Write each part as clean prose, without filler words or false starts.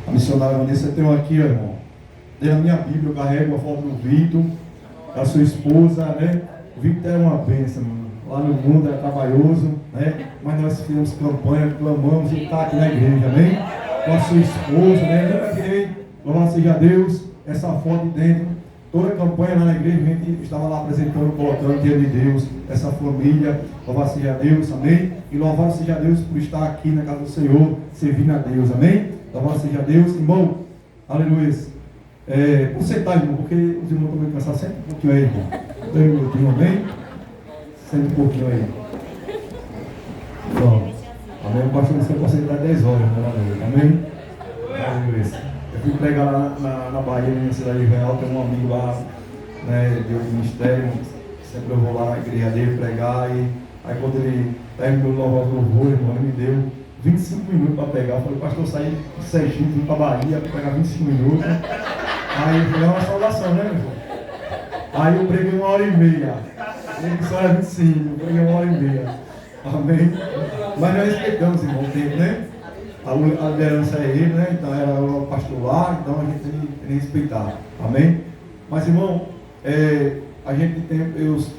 A missionária Vanessa, eu tenho aqui, irmão, dentro da minha Bíblia, eu carrego a foto do Vitor, da sua esposa, né? O Vitor é uma bênção, mano. Lá no mundo é trabalhoso, né? Mas nós fizemos campanha, clamamos e está aqui na igreja, amém? Com a sua esposa, né? Eu nunca tirei, louvado seja Deus, essa foto de dentro. Toda a campanha lá na igreja, a gente estava lá apresentando, colocando diante de Deus, essa família, louvado seja Deus, amém? E louvado seja Deus por estar aqui na casa do Senhor, servindo a Deus, amém? Louvado seja Deus, irmão, aleluia. Vou sentar, irmão, porque os irmãos estão meio cansados, senta um pouquinho aí, irmão. 2 minutinhos, amém? Senta um pouquinho aí. Pronto. Amém? O pastor disse que eu posso sentar 10 horas, amém? Aleluia. Eu fui pregar lá na Bahia, na cidade real, tem um amigo lá, né, de outro ministério, sempre eu vou lá na igreja dele pregar, e aí quando ele terminou o louvor, irmão, ele me deu 25 minutos para pregar. Eu falei, pastor, saí de Sergipe, vim para Bahia para pegar 25 minutos. Aí eu falei, é uma salvação, né, meu irmão? Aí eu preguei 1h30. Ele disse, era 25, eu preguei 1h30. Amém? Mas nós respeitamos, irmão, o tempo, né? A liderança é ele, né? Então era o pastor lá, então a gente tem que respeitar. Amém? Mas, irmão, a gente tem Deus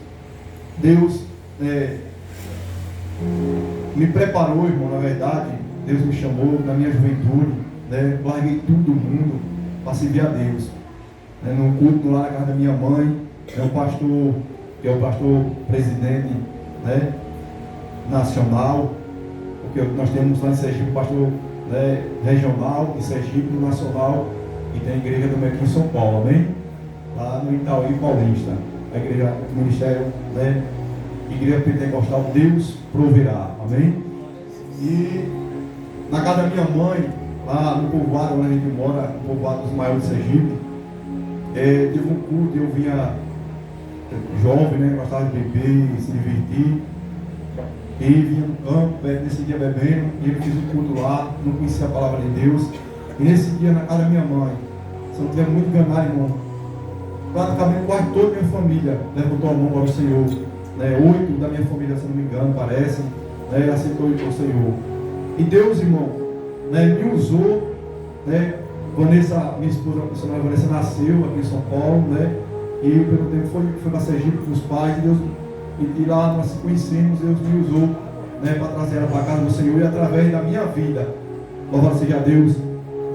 me preparou, irmão, na verdade. Deus me chamou na minha juventude, né? Larguei tudo do mundo para servir a Deus. No culto lá na casa da minha mãe, o pastor, que é o pastor presidente, né, nacional, porque nós temos lá em Sergipe o pastor, né, regional, em Sergipe, no nacional, e tem a igreja também aqui em São Paulo, amém? Lá no Itaúí Paulista, a igreja, o ministério, né, igreja pentecostal, Deus proverá, amém? E na casa da minha mãe, lá no povoado onde a gente mora, no povoado dos maiores de Sergipe, teve um culto, eu vinha jovem, né, gostava de beber, se divertir, e vinha no campo, nesse dia bebendo, e eu fiz um culto lá, não conhecia a palavra de Deus, e nesse dia na casa da minha mãe, se eu não estiver muito enganado, irmão, praticamente quase toda a minha família levantou a mão para o Senhor, né, 8 da minha família, se não me engano, parece, né, aceitou o Senhor. E Deus, irmão, né, me usou, né, Vanessa, minha esposa, a missionária Vanessa, nasceu aqui em São Paulo, né, e pelo tempo foi para Sergipe com os pais, e lá nós se conhecemos, Deus me usou, né, para trazer ela para a casa do Senhor, e através da minha vida, louvado seja Deus,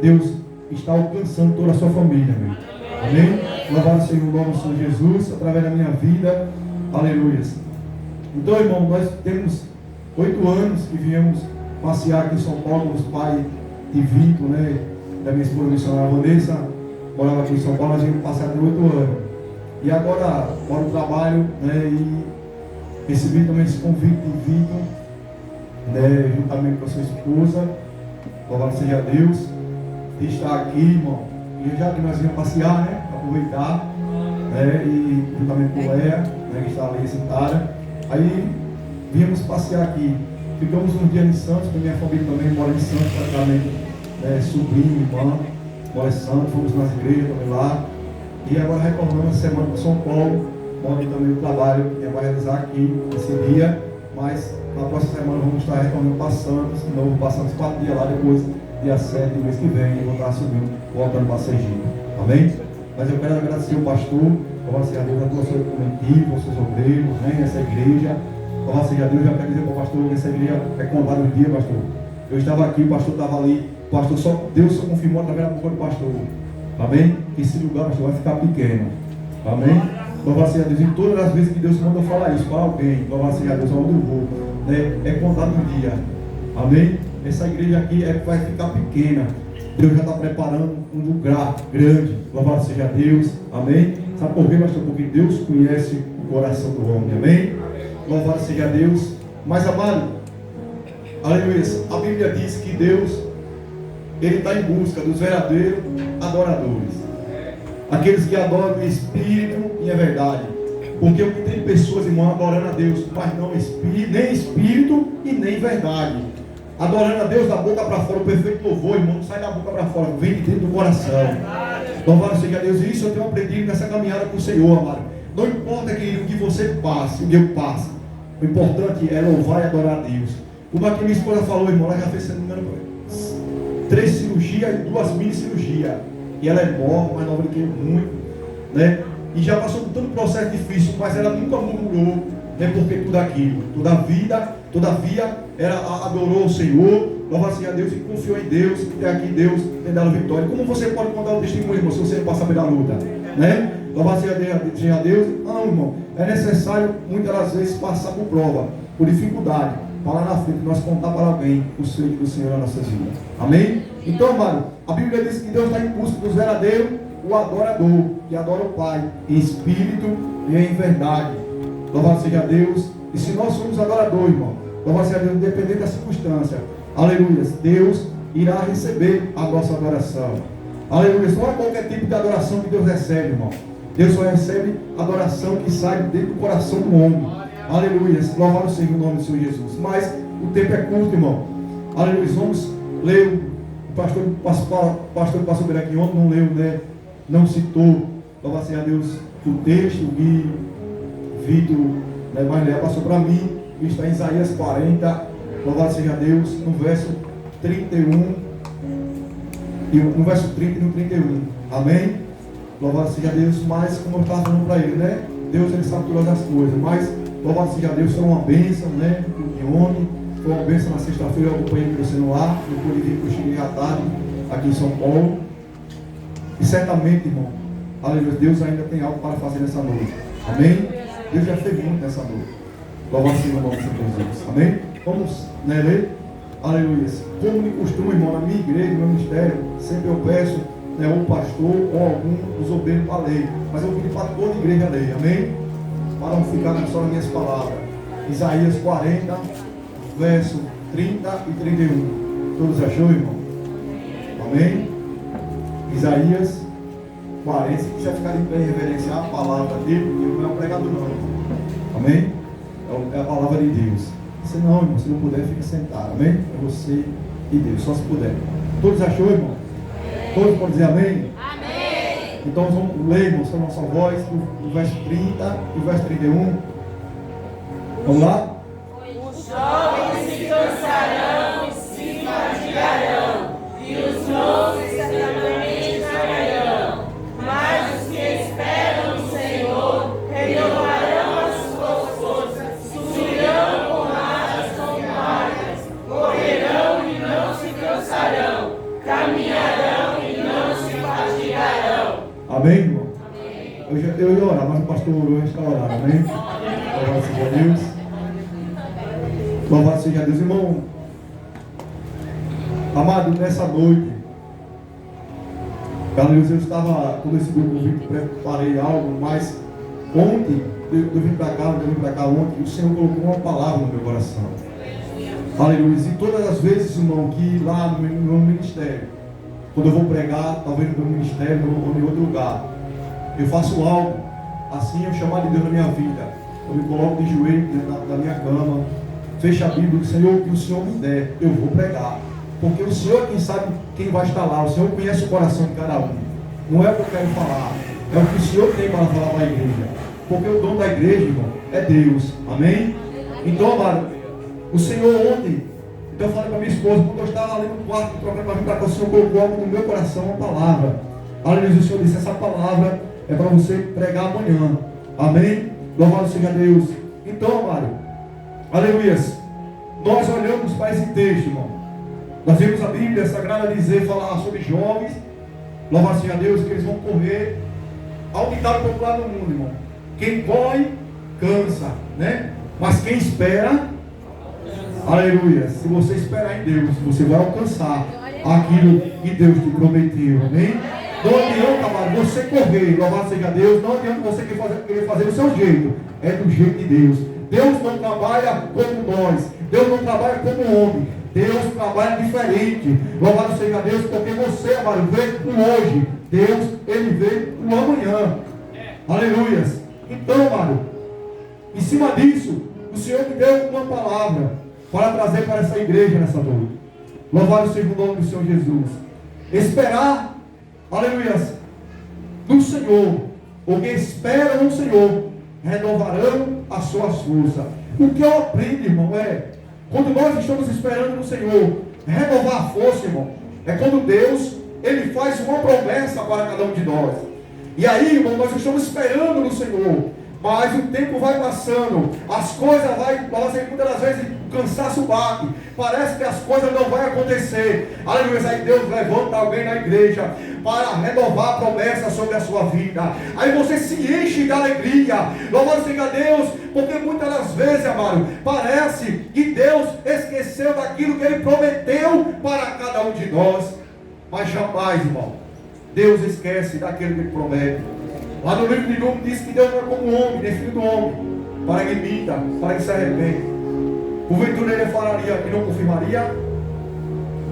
Deus está alcançando toda a sua família, amém? Amém? Louvado seja o nome do Senhor Jesus, através da minha vida, aleluia. Então, irmão, nós temos 8 anos que viemos passear aqui em São Paulo com os pais de Vitor, né, da minha esposa missionária Vanessa, morava aqui em São Paulo, nós viemos passear por 8 anos. E agora, moro no trabalho, né, e recebi também esse convite de Vitor, né, juntamente com a sua esposa, louvado seja Deus, de estar aqui, irmão. E já que nós viemos passear, né, aproveitar, né, e juntamente com Léa, né, que está ali sentada, aí viemos passear aqui. Ficamos um dia em Santos, porque minha família também mora em Santos, praticamente, sobrinho, irmã, mora em Santos, fomos nas igrejas também lá. E agora retornamos a semana para São Paulo, onde também o trabalho que vai realizar aqui esse dia, mas na próxima semana vamos estar retornando para Santos, de novo passando 4 dias lá, depois dia 7 do mês que vem, e vou estar subindo, voltando para Sergipe. Amém? Mas eu quero agradecer o pastor, louvado seja Deus, a tua sua comitiva, os seus obreiros, né, nessa igreja. Louvado seja Deus, já quero dizer para o pastor, nessa igreja é contado o dia, pastor. Eu estava aqui, o pastor estava ali, o pastor Deus só confirmou através da boca do pastor. Amém? Que esse lugar, pastor, vai ficar pequeno. Amém? Louvado seja Deus. E todas as vezes que Deus manda eu falar isso para alguém, louvado seja Deus, aonde eu vou, né, é contado o dia. Amém? Essa igreja aqui vai ficar pequena. Deus já está preparando um lugar grande. Louvado seja Deus. Amém? Sabe por quê, pastor? Porque Deus conhece o coração do homem. Amém? Louvado seja Deus. Mas, amado, aleluia, a Bíblia diz que Deus, Ele está em busca dos verdadeiros adoradores, aqueles que adoram em espírito e em verdade. Porque o que tem pessoas, irmão, adorando a Deus, mas não nem espírito e nem verdade. Adorando a Deus da boca para fora, o perfeito louvor, irmão, não sai da boca para fora, vem de dentro do coração. Louvado seja Deus. E isso eu tenho aprendido nessa caminhada com o Senhor, amado. Não importa, querido, o que você passe, o que eu passe, o importante é louvar e adorar a Deus. Como aqui minha esposa falou, irmão, ela já fez, se não me engano, 3 cirurgias e 2 mini cirurgias. E ela é nova, mais nova do que eu, muito, né? E já passou por todo um processo difícil, mas ela nunca murmurou, né? Porque tudo aquilo, todavia, ela adorou o Senhor, louvado seja Deus e confiou em Deus, e até aqui Deus tem dado vitória. Como você pode contar o testemunho, irmão, se você não passar pela luta, né? Louvado seja Deus. Não, irmão, é necessário muitas das vezes passar por prova, por dificuldade, para lá na frente nós contar para alguém o Senhor do Senhor nas nossas vidas. Amém? Então, amado, a Bíblia diz que Deus está em busca dos verdadeiros, o adorador, que adora o Pai, em espírito e em verdade. Louvado seja Deus. E se nós somos adoradores, irmão, louvado seja Deus, independente da circunstância, aleluia, Deus irá receber a nossa adoração. Aleluia. Não é qualquer tipo de adoração que Deus recebe, irmão. Deus só recebe adoração que sai dentro do coração do homem. Aleluia. Louvado seja o nome do Senhor Jesus. Mas o tempo é curto, irmão. Aleluia. Vamos ler. O pastor passou por aqui ontem, não leu, né? Não citou, louvado seja Deus, o texto que Vitor, né, Marilé passou para mim, que está em Isaías 40, louvado seja Deus, no verso 31, no verso 30 e no 31, amém? Louvado seja Deus, mas como eu estava falando para ele, né? Deus, ele sabe todas as coisas, mas louvado seja Deus, foi uma bênção, né? De ontem, foi uma bênção na sexta-feira, eu acompanhei você no ar, eu pude vir para o Chile à tarde, aqui em São Paulo. E certamente, irmão, aleluia, Deus ainda tem algo para fazer nessa noite. Amém? Deus já fez muito nessa noite. Louvado seja o nome do Senhor Jesus. Amém? Vamos, né, ler? Aleluia. Como de costume, irmão, na minha igreja, no meu ministério, sempre eu peço, né, um pastor ou algum dos obreiros para ler. Mas eu pedi para toda a igreja ler. Amém? Para não ficar só nas minhas palavras. Isaías 40, verso 30 e 31. Todos achou, irmão? Amém? Isaías 40, se quiser ficar de pé e reverenciar a palavra dele, ele não é um pregador não, amém? É a palavra de Deus. Se não, irmão, se não puder, fica sentado, amém? É você e Deus, só se puder. Todos achou, irmão? Amém. Todos podem dizer amém? Amém. Então vamos ler, irmão, com a nossa voz, o verso 30 e o verso 31. Vamos lá? Os jovens se cansarão e se fatigarão, e os moços certamente cairão, mas os que esperam no Senhor renovarão as suas forças, subirão com asas como águias, correrão e não se cansarão, caminharão e não se fatigarão. Amém, irmão? Amém. Eu ia orar, mas o pastor orou e está orando, amém? Louvado seja Deus. Louvado seja Deus, irmão. Amado, nessa noite, eu estava, todo esse grupo, eu preparei algo, mas ontem, eu vim para cá ontem, o Senhor colocou uma palavra no meu coração. Aleluia. E todas as vezes, irmão, que lá no meu ministério, quando eu vou pregar, talvez no meu ministério ou em outro lugar, eu faço algo, assim eu chamar de Deus na minha vida. Eu me coloco de joelho dentro da minha cama, fecho a Bíblia, Senhor, o que o Senhor me der, eu vou pregar. Porque o Senhor, quem sabe quem vai estar lá, o Senhor conhece o coração de cada um. Não é o que eu quero falar, é o que o Senhor tem para falar para a igreja. Porque o dono da igreja, irmão, é Deus. Amém? Então, amado, o Senhor ontem, então eu falei para minha esposa, quando eu estava ali no quarto, trocando para vir para cá, o Senhor colocou algo no meu coração, uma palavra. Aleluia, o Senhor disse, essa palavra é para você pregar amanhã. Amém? Louvado seja Deus. Então, amado, aleluia, nós olhamos para esse texto, irmão. Nós vemos a Bíblia Sagrada dizer, falar sobre jovens, louvado seja Deus, que eles vão correr ao ditado popular do mundo, irmão. Quem corre, cansa, né? Mas quem espera, aleluia, se você esperar em Deus, você vai alcançar aquilo que Deus te prometeu, amém? Não adianta, amado, você correr, louvado seja Deus, não adianta você querer fazer do seu jeito, é do jeito de Deus. Deus não trabalha como nós, Deus não trabalha como homem, Deus trabalha diferente. Louvado seja Deus, porque você, amado, vê o hoje, Deus, ele vê o amanhã. Aleluia. Então, amado, em cima disso, o Senhor me deu uma palavra para trazer para essa igreja nessa noite. Louvado seja o nome do Senhor Jesus. Esperar, aleluia, no Senhor, ou que espera no Senhor, renovarão as suas forças. O que eu aprendo, irmão, é quando nós estamos esperando no Senhor, renovar a força, irmão, É quando Deus, Ele faz uma promessa para cada um de nós. E aí, irmão, nós estamos esperando no Senhor. Mas o tempo vai passando, as coisas muitas das vezes o cansaço bate, parece que as coisas não vão acontecer. Aleluia, aí Deus levanta alguém na igreja para renovar a promessa sobre a sua vida. Aí você se enche de alegria, louvado seja Deus, porque muitas das vezes, amado, parece que Deus esqueceu daquilo que Ele prometeu para cada um de nós. Mas jamais, irmão, Deus esquece daquilo que Ele promete. Lá no livro de Números diz que Deus não é como um homem, nem filho do homem, para que minta, para que se arrependa. Porventura Ele falaria e não confirmaria?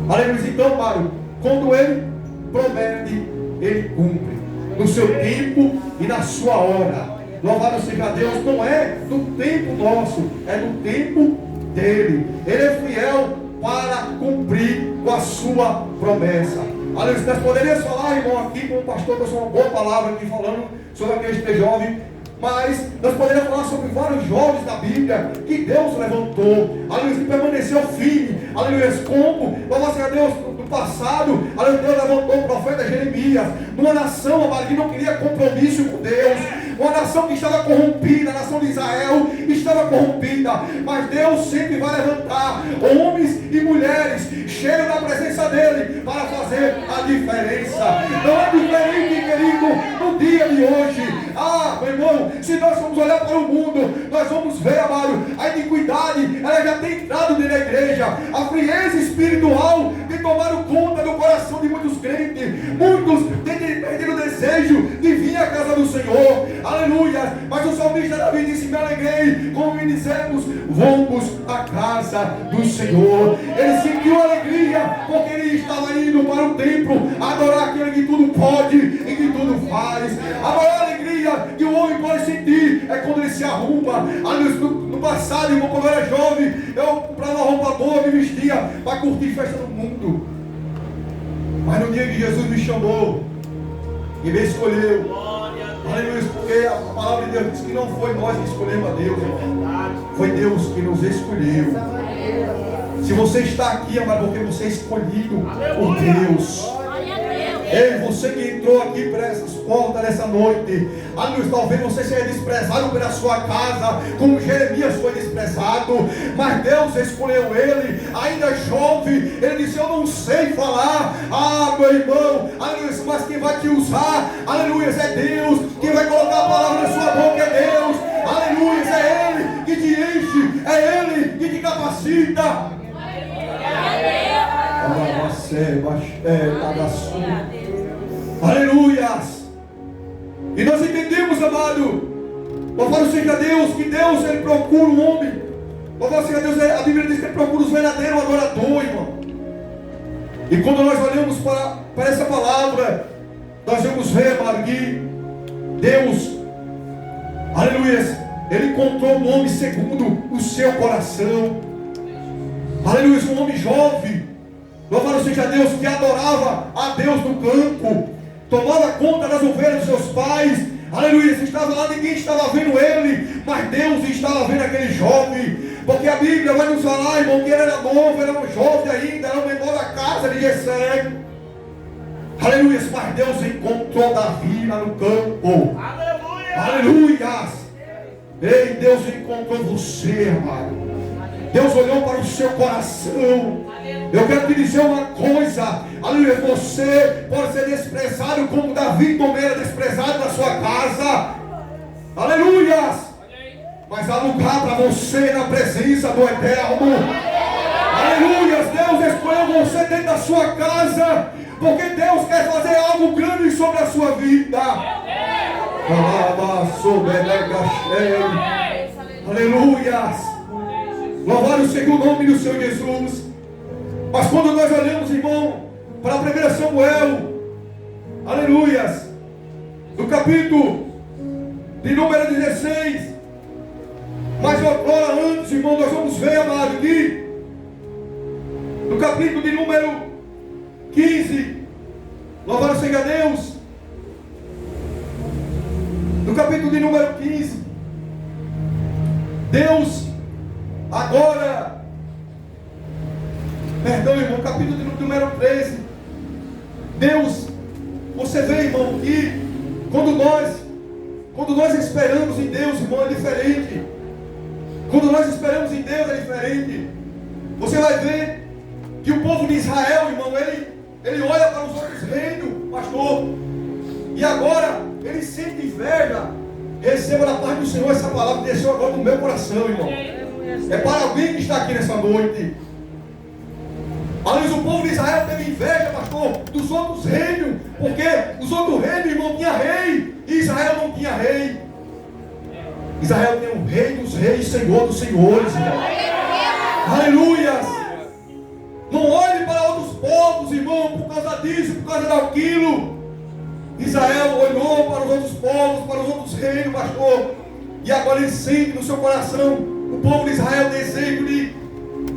Aleluia. Então, amado, quando Ele promete, Ele cumpre, no seu tempo e na sua hora. Louvado seja Deus, não é do tempo nosso, é do tempo dEle. Ele é fiel para cumprir com a sua promessa. Aleluia. Nós poderíamos falar, irmão, aqui com o pastor, trouxe uma boa palavra aqui falando sobre aquele jovem, mas nós poderíamos falar sobre vários jovens da Bíblia que Deus levantou, aleluia, que permaneceu firme, aleluia, como, louvado a Deus, no passado, aleluia, Deus levantou o profeta Jeremias, numa nação, amado, que não queria compromisso com Deus, uma nação que estava corrompida, a nação de Israel estava corrompida, mas Deus sempre vai levantar homens e mulheres cheios da presença dEle para fazer a diferença. Não é diferente, querido, no dia de hoje. Ah, meu irmão, se nós formos olhar para o mundo, nós vamos ver, amado, a iniquidade, ela já tem entrado dentro da igreja, a frieza espiritual tem tomado conta do coração de muitos crentes, muitos têm perdido o desejo de vir à casa do Senhor, aleluia. Mas o salmista Davi disse: me alegrei, como me dissemos, vamos à casa do Senhor. Ele sentiu alegria, porque ele estava indo para o templo adorar aquele que tudo pode e que tudo faz. A maior alegria que o homem pode sentir é quando ele se arruma. No passado, irmão, quando eu era jovem, eu comprava uma roupa boa, me vestia para curtir festa no mundo. Mas no dia que Jesus me chamou e me escolheu, aleluia, porque a palavra de Deus diz que não foi nós que escolhemos a Deus, irmão. Foi Deus que nos escolheu. Se você está aqui, amado, porque você é escolhido por Deus. Ei, você que entrou aqui por essas portas nessa noite, aleluia, talvez você seja desprezado pela sua casa, como Jeremias foi desprezado, mas Deus escolheu ele, ainda jovem. Ele disse: eu não sei falar, meu irmão, aleluia, mas quem vai te usar, aleluia, é Deus. Quem vai colocar a palavra na sua boca é Deus, aleluia, é Ele que te enche, é Ele que te capacita. Aleluias. E nós entendemos, amado, louvado seja Deus, que Deus, Ele procura um homem. Louvado seja Deus, a Bíblia diz que Ele procura os verdadeiros adoradores, irmão. E quando nós olhamos para essa palavra, nós vamos ver, amado, que Deus, aleluia, Ele encontrou um homem segundo o seu coração. Aleluia, um homem jovem, louvado seja Deus, que adorava a Deus no campo, tomava conta das ovelhas dos seus pais. Aleluia, estava lá, ninguém estava vendo ele, mas Deus estava vendo aquele jovem, porque a Bíblia vai nos falar, irmão, que ele era novo, era um jovem ainda, era o menor da casa de Jessé. Aleluia, mas Deus encontrou Davi lá no campo. Aleluia. Ei, Deus encontrou você, amado. Deus olhou para o seu coração. Eu quero te dizer uma coisa, aleluia, você pode ser desprezado como Davi também era desprezado na sua casa, aleluia, mas há lugar para você na presença do Eterno. Aleluia, Deus escolheu você dentro da sua casa, porque Deus quer fazer algo grande sobre a sua vida. Aleluia. Louvado seja o nome do Senhor Jesus. Mas quando nós olhamos, irmão, para 1 Samuel, aleluia, no capítulo de número 16, mas agora antes, irmão, nós vamos ver, amado, aqui, no capítulo de número 15, louvado seja Deus, no capítulo de número 15, Deus, agora, perdão, irmão, capítulo de número 13, Deus, você vê, irmão, que quando nós esperamos em Deus, irmão, é diferente. Quando nós esperamos em Deus, é diferente. Você vai ver que o povo de Israel, irmão, ele olha para os outros reinos, pastor, e agora ele sente inveja. Receba da parte do Senhor essa palavra que desceu agora no meu coração, irmão. É para alguém que está aqui nessa noite. Aliás, o povo de Israel teve inveja, pastor, dos outros reinos, porque os outros reinos, irmão, tinha rei, e Israel não tinha rei. Israel tem um rei dos reis, Senhor dos senhores, irmão. Aleluias! Não olhe para outros povos, irmão, por causa disso, por causa daquilo. Israel olhou para os outros povos, para os outros reinos, pastor, e agora ele sente no seu coração o povo de Israel desejo de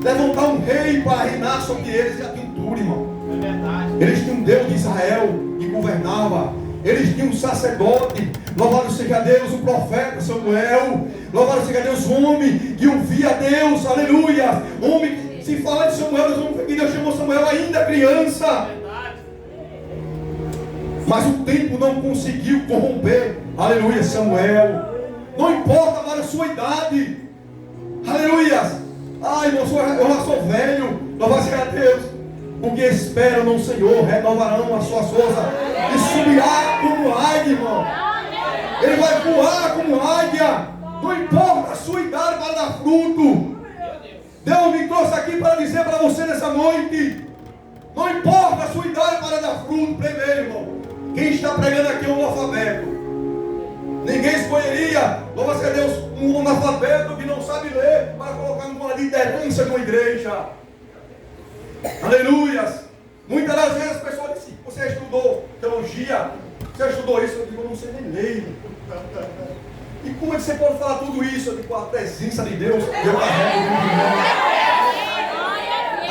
levantar um rei para reinar sobre eles. Já tinham tudo, irmão. É verdade. Eles tinham um Deus de Israel que governava. Eles tinham um sacerdote. Louvado seja Deus, o profeta Samuel. Louvado seja Deus, o homem que ouvia Deus. Aleluia. Homem que, se fala de Samuel, nós vamos ver que Deus chamou Samuel ainda criança. Mas o tempo não conseguiu corromper, aleluia, Samuel. Não importa mais a sua idade, aleluia. Ai, irmão, eu já sou velho, louvado seja Deus. O que esperam no Senhor renovarão as suas forças e subirá como águia, irmão. Ele vai voar como águia. Não importa a sua idade para dar fruto. Deus me trouxe aqui para dizer para você nessa noite: não importa a sua idade para dar fruto. Primeiro, irmão, quem está pregando aqui é um analfabeto. Ninguém escolheria, louva a Deus, um analfabeto que não sabe ler para colocar numa liderança de uma igreja. Aleluias. Muitas das vezes as pessoas dizem: você estudou teologia, você estudou isso. Eu digo: eu não sei nem ler. E como é que você pode falar tudo isso? Eu digo: a presença de Deus, eu carrego.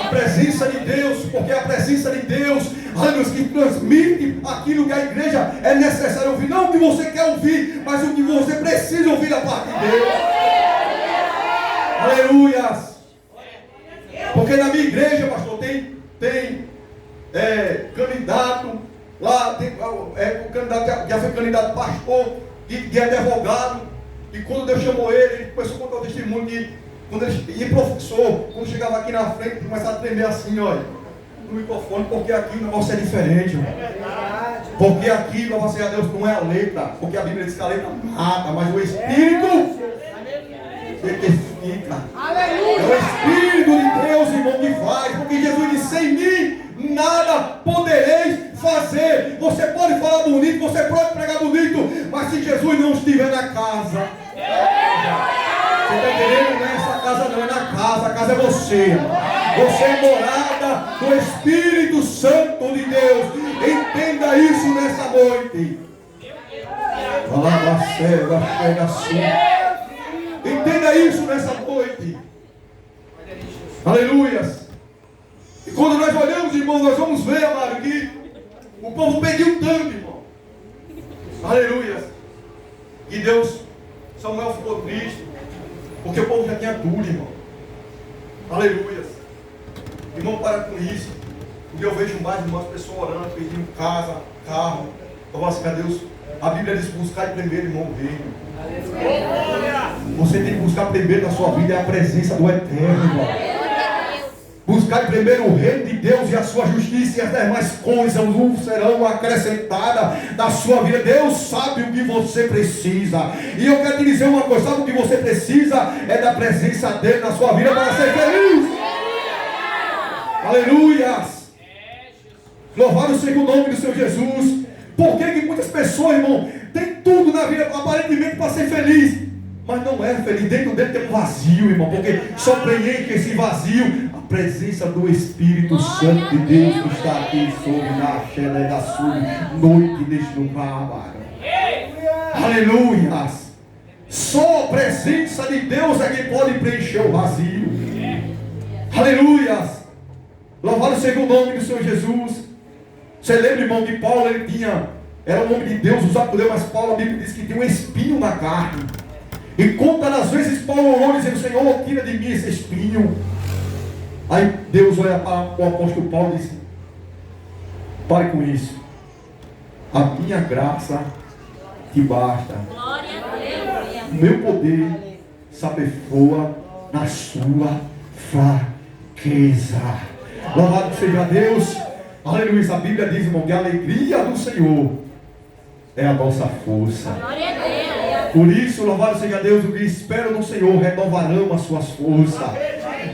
A presença de Deus, porque a presença de Deus, aleluia, que transmite aquilo que a igreja é necessário ouvir. Não o que você quer ouvir, mas o que você precisa ouvir da parte de Deus. Aleluia. Porque na minha igreja, pastor, tem candidato lá, o candidato que já foi candidato pastor, que é advogado, e quando Deus chamou ele começou a contar o testemunho de quando ele professor, quando chegava aqui na frente, começava a tremer assim, olha, no microfone, porque aqui o negócio é diferente, irmão. Porque aqui, louvado seja Deus, não é a letra, porque a Bíblia diz que a letra mata, mas o Espírito fica. É o Espírito de Deus, irmão, que faz, porque Jesus disse: sem mim nada podereis fazer. Você pode falar bonito, você pode pregar bonito, mas se Jesus não estiver na casa, você está entendendo? Não é essa casa, não é na casa, a casa é você. Você é morada do Espírito Santo de Deus. Entenda isso nessa noite. Chega assim. Entenda isso nessa noite. Aleluia. E quando nós olhamos, irmão, nós vamos ver, amado, que o povo pediu tanto, irmão. Aleluia. E Deus, Samuel ficou triste, porque o povo já tinha tudo, irmão. Aleluia. Irmão, para com isso. Porque eu vejo mais irmãos, pessoas orando, pedindo casa, carro. Louvado seja Deus. A Bíblia diz: buscar primeiro, irmão, o reino. Você tem que buscar primeiro na sua vida é a presença do Eterno, irmão. Buscar primeiro o reino de Deus e a sua justiça, e as demais coisas serão acrescentadas na sua vida. Deus sabe o que você precisa. E eu quero te dizer uma coisa: sabe o que você precisa? É da presença dele na sua vida para ser feliz. Aleluia. Louvado seja o nome do Senhor Jesus. Por que muitas pessoas, irmão, têm tudo na vida aparentemente para ser feliz, mas não é feliz? Dentro dele tem um vazio, irmão, porque só preenche esse vazio a presença do Espírito Santo de Deus que está aqui sobre na cheia da sua noite neste lugar, amado. Aleluia. Só a presença de Deus é que pode preencher o vazio. Aleluia. Louvado seja o nome do Senhor Jesus. Você lembra, irmão, que Paulo era um homem de Deus, usado por Deus, mas Paulo, a Bíblia diz que tem um espinho na carne. E quantas das vezes Paulo orou dizendo: Senhor, tira de mim esse espinho. Aí Deus olha para o apóstolo Paulo e diz: Pare com isso. A minha graça te basta. O meu poder se aperfeiçoa na sua fraqueza. Louvado seja Deus. Aleluia. A Bíblia diz, irmão, que a alegria do Senhor é a nossa força. Por isso, louvado seja Deus, o que espera no Senhor renovarão as suas forças.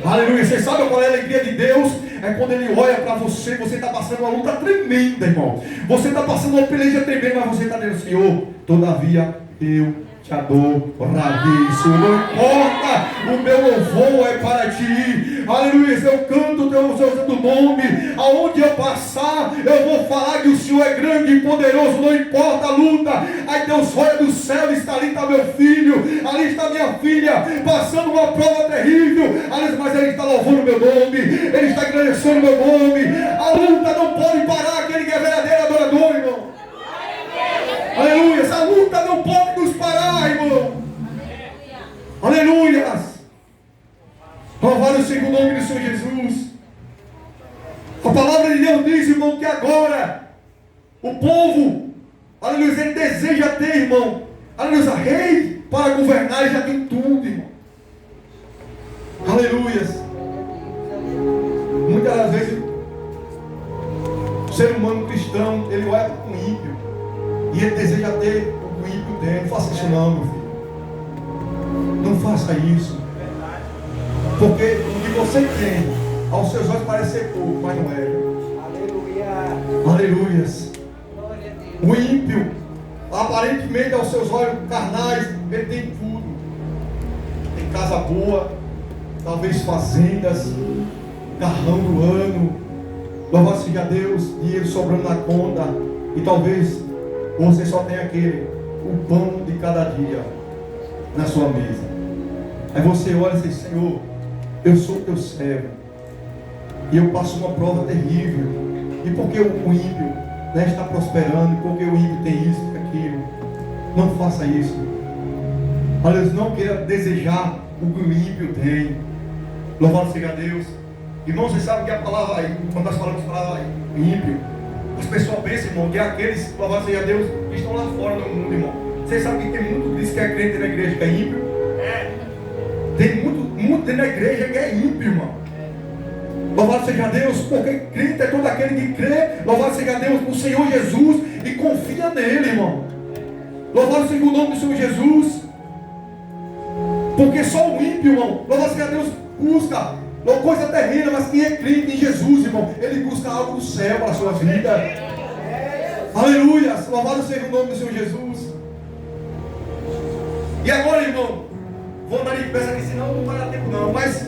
Aleluia. Você sabe qual é a alegria de Deus? É quando Ele olha para você. Você está passando uma luta tremenda, irmão. Você está passando uma peleja tremenda, mas você está dizendo, Senhor, todavia eu te adorarei. Não importa, o meu louvor é para ti. Aleluia. Eu canto o teu santo nome. Aonde eu passar, eu vou falar que o Senhor é grande e poderoso. Não importa a luta. Aí Deus olha do céu, está ali, está meu filho, ali está minha filha, passando uma prova terrível. Mas ele está louvando o meu nome, ele está agradecendo o meu nome. A luta não pode parar aquele que é verdadeiro adorador, irmão. Aleluia. Essa luta não pode nos parar, irmão. Aleluia. Louvado seja o nome do Senhor Jesus. A palavra de Deus diz, irmão, que agora o povo, aleluia, ele deseja ter, irmão, aleluia, rei para governar. Ele já tem tudo, irmão. Aleluia. Muitas das vezes o ser humano cristão, ele olha para o ímpio e ele deseja ter o que o ímpio tem. Não faça isso não, meu filho. Não faça isso. Porque o que você tem, aos seus olhos parece ser pouco, mas não é. Aleluia. Aleluia. O ímpio, aparentemente aos seus olhos carnais, ele tem tudo. Tem casa boa, talvez fazendas, carrão do ano, louvado seja Deus, dinheiro sobrando na conta, e talvez você só tenha aquele, o pão de cada dia na sua mesa. Aí você olha e diz, Senhor, eu sou teu servo, e eu passo uma prova terrível, e porque o ímpio, né, está prosperando, porque o ímpio tem isso, tem aquilo. Não faça isso. Aliás, não queira desejar o que o ímpio tem. Louvado seja Deus. Irmão, você sabe que a palavra aí, quando nós falamos a palavra ímpio, as pessoas pensam, irmão, que é aqueles, louvado seja Deus, que estão lá fora do mundo, irmão. Você sabe que tem muito disso que é crente na igreja que é ímpio? Tem muito dentro da igreja que é ímpio, irmão. Louvado seja Deus, porque crente é todo aquele que crê, louvado seja Deus, no Senhor Jesus e confia nele, irmão. Louvado seja o nome do Senhor Jesus. Porque só o ímpio, irmão, louvado seja Deus, busca uma coisa terrível, mas quem é crente em Jesus, irmão, ele busca algo do céu para a sua vida. Aleluia, louvado seja o nome do Senhor Jesus. E agora, irmão, vou andar de peça aqui, senão não vai dar tempo não, mas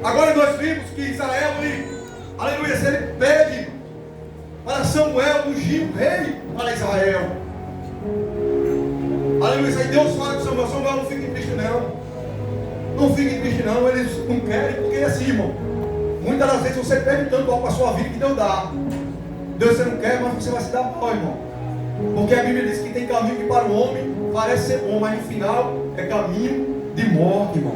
agora nós vimos que Israel, aleluia, ele pede para Samuel ungir um rei para Israel. Aleluia, aí Deus fala com Samuel, Samuel, não fique triste não. Não fique triste não, eles não querem, porque é assim, irmão. Muitas das vezes você pede tanto algo para a sua vida que Deus dá. Deus você não quer, mas você vai se dar mal, irmão. Porque a Bíblia diz que tem caminho que para o homem parece ser bom, mas no final é caminho de morte, irmão.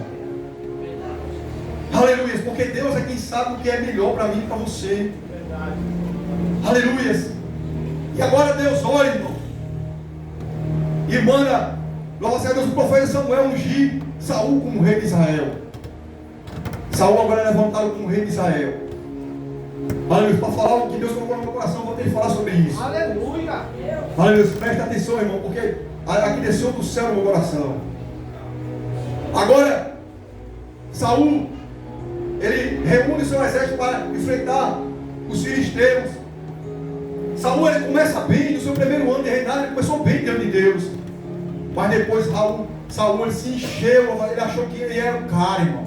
Aleluia, porque Deus é quem sabe o que é melhor para mim e para você. Aleluia. E agora Deus olha, irmão, e manda, logo a Deus, o profeta Samuel ungir Saul como rei de Israel. Saul agora é levantado como rei de Israel. Aleluia, para falar o que Deus colocou no meu coração, eu vou ter que falar sobre isso. Aleluia. Aleluia, presta atenção, irmão, porque aqui desceu do céu no meu coração. Agora, Saul, ele reúne seu exército para enfrentar os filisteus. Saul, ele começa bem, no seu primeiro ano de reinado, ele começou bem diante de Deus. Mas depois Saul, ele se encheu, ele achou que ele era um cara, irmão.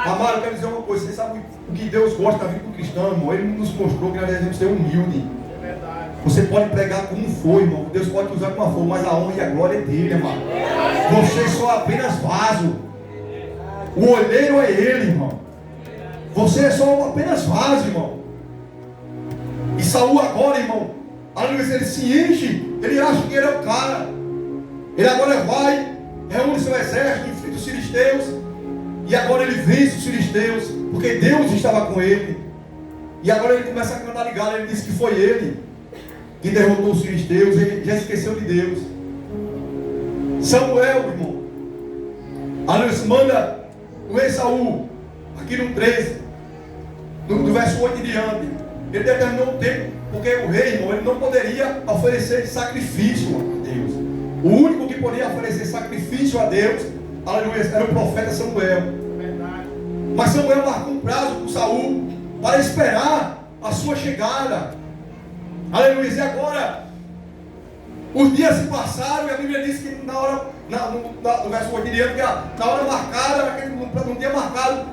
Amado, eu quero dizer uma coisa, você sabe o que Deus gosta da vida do cristão, irmão? Ele nos mostrou que nós devemos ser humilde. Você pode pregar como for, irmão. Deus pode te usar como for, mas a honra e a glória é dele, irmão. Você só apenas vaso. O olheiro é ele, irmão. Você é só apenas vaso, irmão. E Saul agora, irmão, aleluia, ele se enche, ele acha que ele é o cara. Ele agora vai, reúne seu exército, enfrenta os filisteus. E agora ele vence os filisteus, porque Deus estava com ele. E agora ele começa a cantar de galo. Ele diz que foi ele que derrotou os filisteus. Ele já esqueceu de Deus. Samuel, irmão, a Deus manda o rei Saul, aqui no 13, do verso 8 em diante. Ele determinou o tempo, porque o rei, irmão, ele não poderia oferecer sacrifício a Deus. O único que podia oferecer sacrifício a Deus, aleluia, era o profeta Samuel. Mas Samuel marcou um prazo com Saul para esperar a sua chegada. Aleluia. E agora, os dias se passaram e a Bíblia diz que na hora, no verso 8 diante, que na hora marcada, no dia marcado,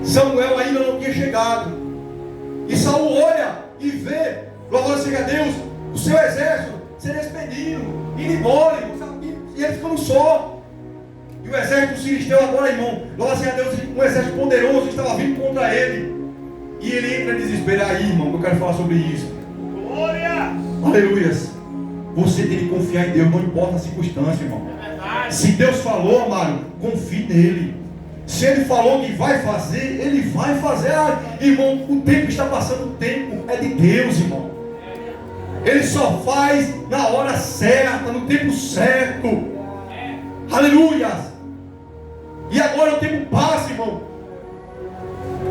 Samuel ainda não tinha chegado. E Saul olha e vê, louvado seja Deus, o seu exército ser despedido, indo embora, e ele ficando só. E o exército filisteu agora, irmão, louvado seja Deus, um exército poderoso estava vindo contra ele. E ele entra em desespero. Aí, irmão, eu quero falar sobre isso. Glória! Aleluias! Você tem que confiar em Deus, não importa a circunstância, irmão. Se Deus falou, amado, confie nele. Se ele falou que vai fazer, ele vai fazer. Ah, irmão, o tempo está passando, o tempo é de Deus, irmão. Ele só faz na hora certa, no tempo certo. Aleluia! E agora o tempo passa, irmão.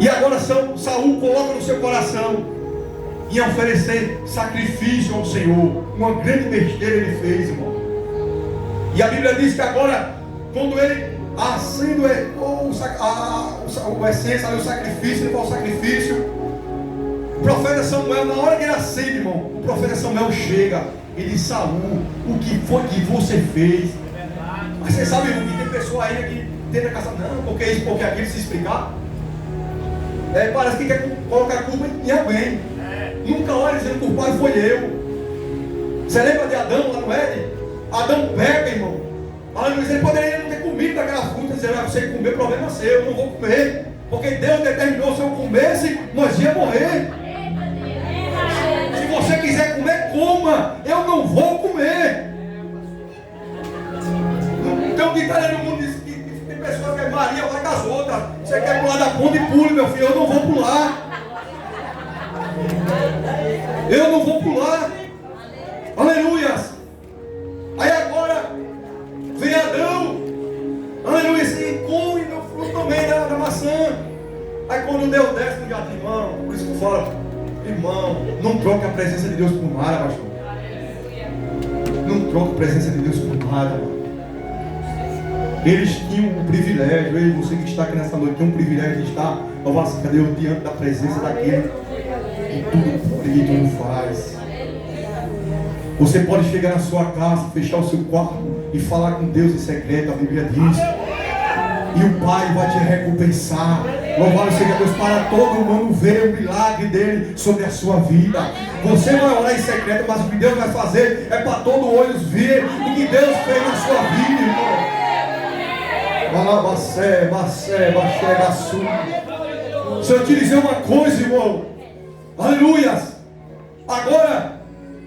E agora Saul coloca no seu coração em oferecer sacrifício ao Senhor. Uma grande besteira ele fez, irmão. E a Bíblia diz que agora, quando ele acende o essência, o sacrifício, ele faz o sacrifício. O profeta Samuel, na hora que ele acende, irmão, o profeta Samuel chega e diz: Saul, o que foi que você fez? Mas você sabe, irmão, que tem pessoa ainda que tenta caçar, não, porque isso, porque aquilo, se explicar. Parece que quer colocar a culpa em alguém. Nunca olha dizendo que o culpado foi eu. Você lembra de Adão lá no Éden? Adão peca, irmão. Ele poderia não ter comido daquela fruta, dizer: você comer, problema seu, eu não vou comer. Porque Deus determinou: se eu comesse, nós ia morrer. Se você quiser comer, coma. Eu não vou comer. Então, que cara no mundo diz que tem pessoas que Maria vai com as outras. Você quer pular da ponte e pule, meu filho. Eu não vou pular. Eu não vou pular. Aleluias. Aí agora vem Adão. Aleluia. E come no fruto também da maçã. Aí quando Deus desce no jardim, irmão, por isso que eu falo, irmão, não troque a presença de Deus por nada, pastor. Não troque a presença de Deus por nada, mano. Eles tinham um privilégio, eu e você que está aqui nessa noite, tem um privilégio de estar, louvado seja Deus, diante da presença daquele que tudo pode e tudo faz. Você pode chegar na sua casa, fechar o seu quarto e falar com Deus em secreto, a Bíblia diz. E o Pai vai te recompensar. Louvado seja Deus, para todo mundo ver o milagre dele sobre a sua vida. Você vai orar em secreto, mas o que Deus vai fazer é para todo olho ver o que Deus fez na sua vida, irmão. Se eu te dizer uma coisa, irmão, aleluias. Agora,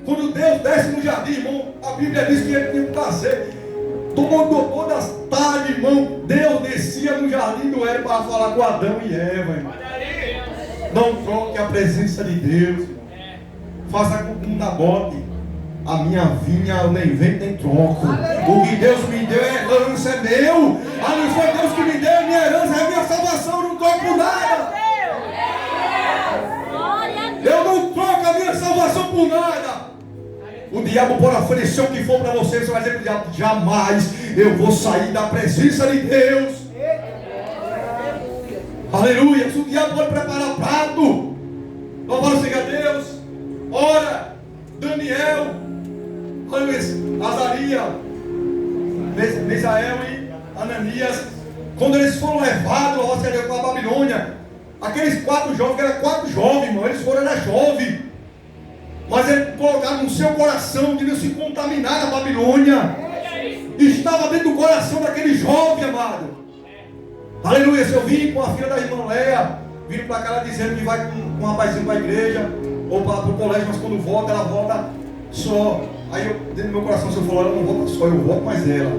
quando Deus desce no jardim, irmão, a Bíblia diz que ele tinha que fazer. Todas as tardes, irmão, Deus descia no jardim do Éden para falar com Adão e Eva, irmão. Não troque a presença de Deus. Faça como Nabote: a minha vinha eu nem vendo nem troco. O que Deus me deu é herança, é meu. Não foi Deus que me deu, é minha herança, é minha salvação, eu não troco por nada. Eu não troco a minha salvação por nada. O diabo pode oferecer o que for para você, você vai dizer para o diabo: jamais eu vou sair da presença de Deus. Aleluia. O diabo pode preparar prato. Louvado seja Deus. Ora, Daniel, Azarias, Misael e Ananias, quando eles foram levados para a Babilônia, aqueles 4 jovens, que eram 4 jovens, irmão, eles foram, era jovem, mas eles colocaram no seu coração de não se contaminar na Babilônia. Estava dentro do coração daquele jovem, amado. Aleluia. Eu vim com a filha da irmã Leia, vindo para cá ela dizendo que vai com um rapazinho para a igreja ou para o colégio, mas quando volta, ela volta só. Aí eu, dentro do meu coração, se eu falar, ela não volta só, eu volto mais ela.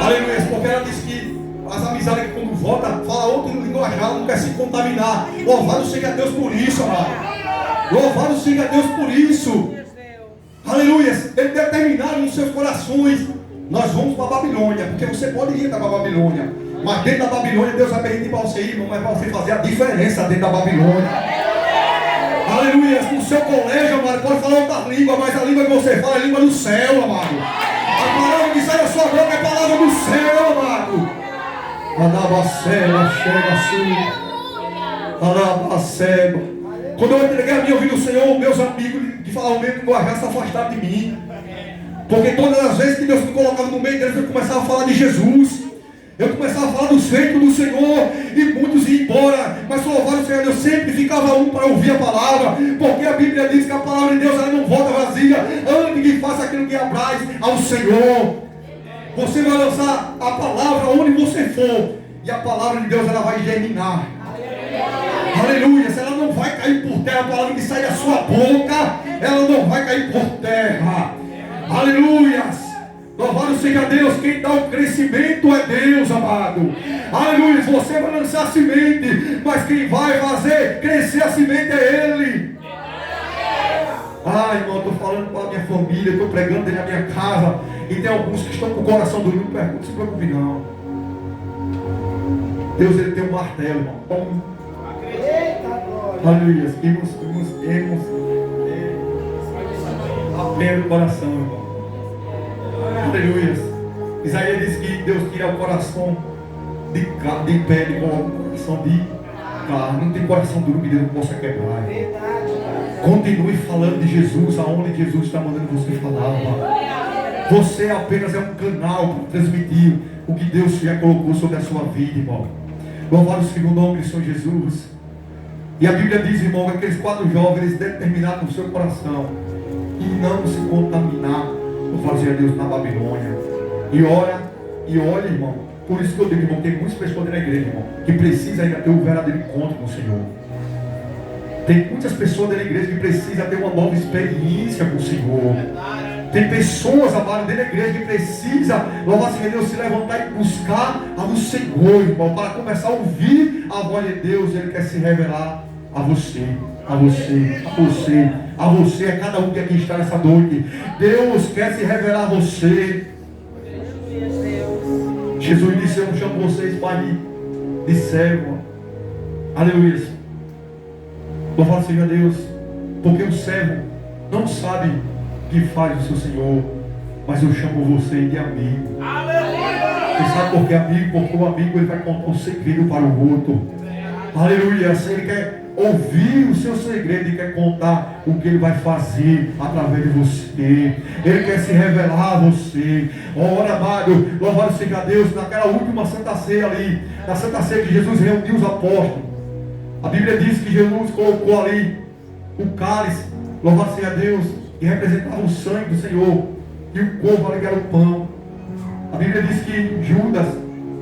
Aleluia. Porque ela disse que As amizades que quando volta, fala outro linguajar, não quer se contaminar. Louvado seja Deus por isso, amado. Louvado seja Deus por isso. Aleluia. Ele determinaram nos seus corações. Nós vamos para a Babilônia, porque você pode ir para a Babilônia. Mas dentro da Babilônia, Deus vai permitir para você ir, irmão, mas para você fazer a diferença dentro da Babilônia. Aleluia. No seu colégio, amado, pode falar outra língua, mas a língua que você fala é a língua do céu, amado. A palavra que sai da sua boca é a palavra do céu, amado. Alabacela, chega assim. Alabacela. Quando eu entreguei a minha vida ao Senhor, meus amigos que falavam o mesmo linguajar se afastaram de mim. Porque todas as vezes que Deus me colocava no meio deles, eu começava a falar de Jesus. Eu começava a falar dos feitos do Senhor. E muitos iam embora. Mas louvado o Senhor, eu sempre ficava um para ouvir a palavra. Porque a Bíblia diz que a palavra de Deus ela não volta vazia. Antes que faça aquilo que apraz ao Senhor. Você vai lançar a palavra onde você for. E a palavra de Deus ela vai germinar. Aleluia. Se ela não vai cair por terra, a palavra que sai da sua boca, ela não vai cair por terra. Aleluia. Louvado seja Deus. Quem dá o crescimento é Deus, amado. Aleluia. Você vai lançar a semente, mas quem vai fazer crescer a semente é Ele. Ai, irmão, estou falando para a minha família, estou pregando dentro da minha casa. E tem alguns que estão com o coração doido. Não se preocupe não. Deus ele tem um martelo, irmão. Aleluia. Hemos a pena do coração, irmão. Aleluia. Isaías diz que Deus tira o coração de pele e coloca o coração de carne. Não tem coração duro que Deus não possa quebrar. Continue falando de Jesus aonde Jesus está mandando você falar, irmão. Você apenas é um canal para transmitir o que Deus já colocou sobre a sua vida, irmão. Louvado seja o nome de Senhor Jesus. E a Bíblia diz, irmão, que aqueles 4 jovens, eles determinaram no seu coração e não se contaminar por fazer a Deus na Babilônia. E olha, irmão. Por isso que eu digo, irmão, tem muitas pessoas dentro da igreja, irmão, que precisam ainda ter um verdadeiro encontro com o Senhor. Tem muitas pessoas dentro da igreja que precisam ter uma nova experiência com o Senhor. Tem pessoas, amado, dentro da igreja que precisam, louvar seja Deus, se levantar e buscar ao Senhor, irmão, para começar a ouvir a voz de Deus. Ele quer se revelar a você, a você, a você, a você, a cada um que aqui está nessa noite. Deus quer se revelar a você. Jesus disse, eu não chamo vocês para de servo. Aleluia. Louvado seja Deus, porque o servo não sabe o que faz o seu Senhor, mas eu chamo você de amigo. Aleluia! Você sabe por que amigo? Porque o amigo ele vai contar um segredo para o outro. Aleluia! Ele quer ouvir o seu segredo e quer contar o que ele vai fazer através de você. Ele quer se revelar a você. Ora, amado, louvado seja Deus, naquela última Santa Ceia ali, na Santa Ceia que Jesus reuniu os apóstolos. A Bíblia diz que Jesus colocou ali o cálice, louvado seja Deus, que representava o sangue do Senhor, e o corpo ali que era o pão. A Bíblia diz que Judas,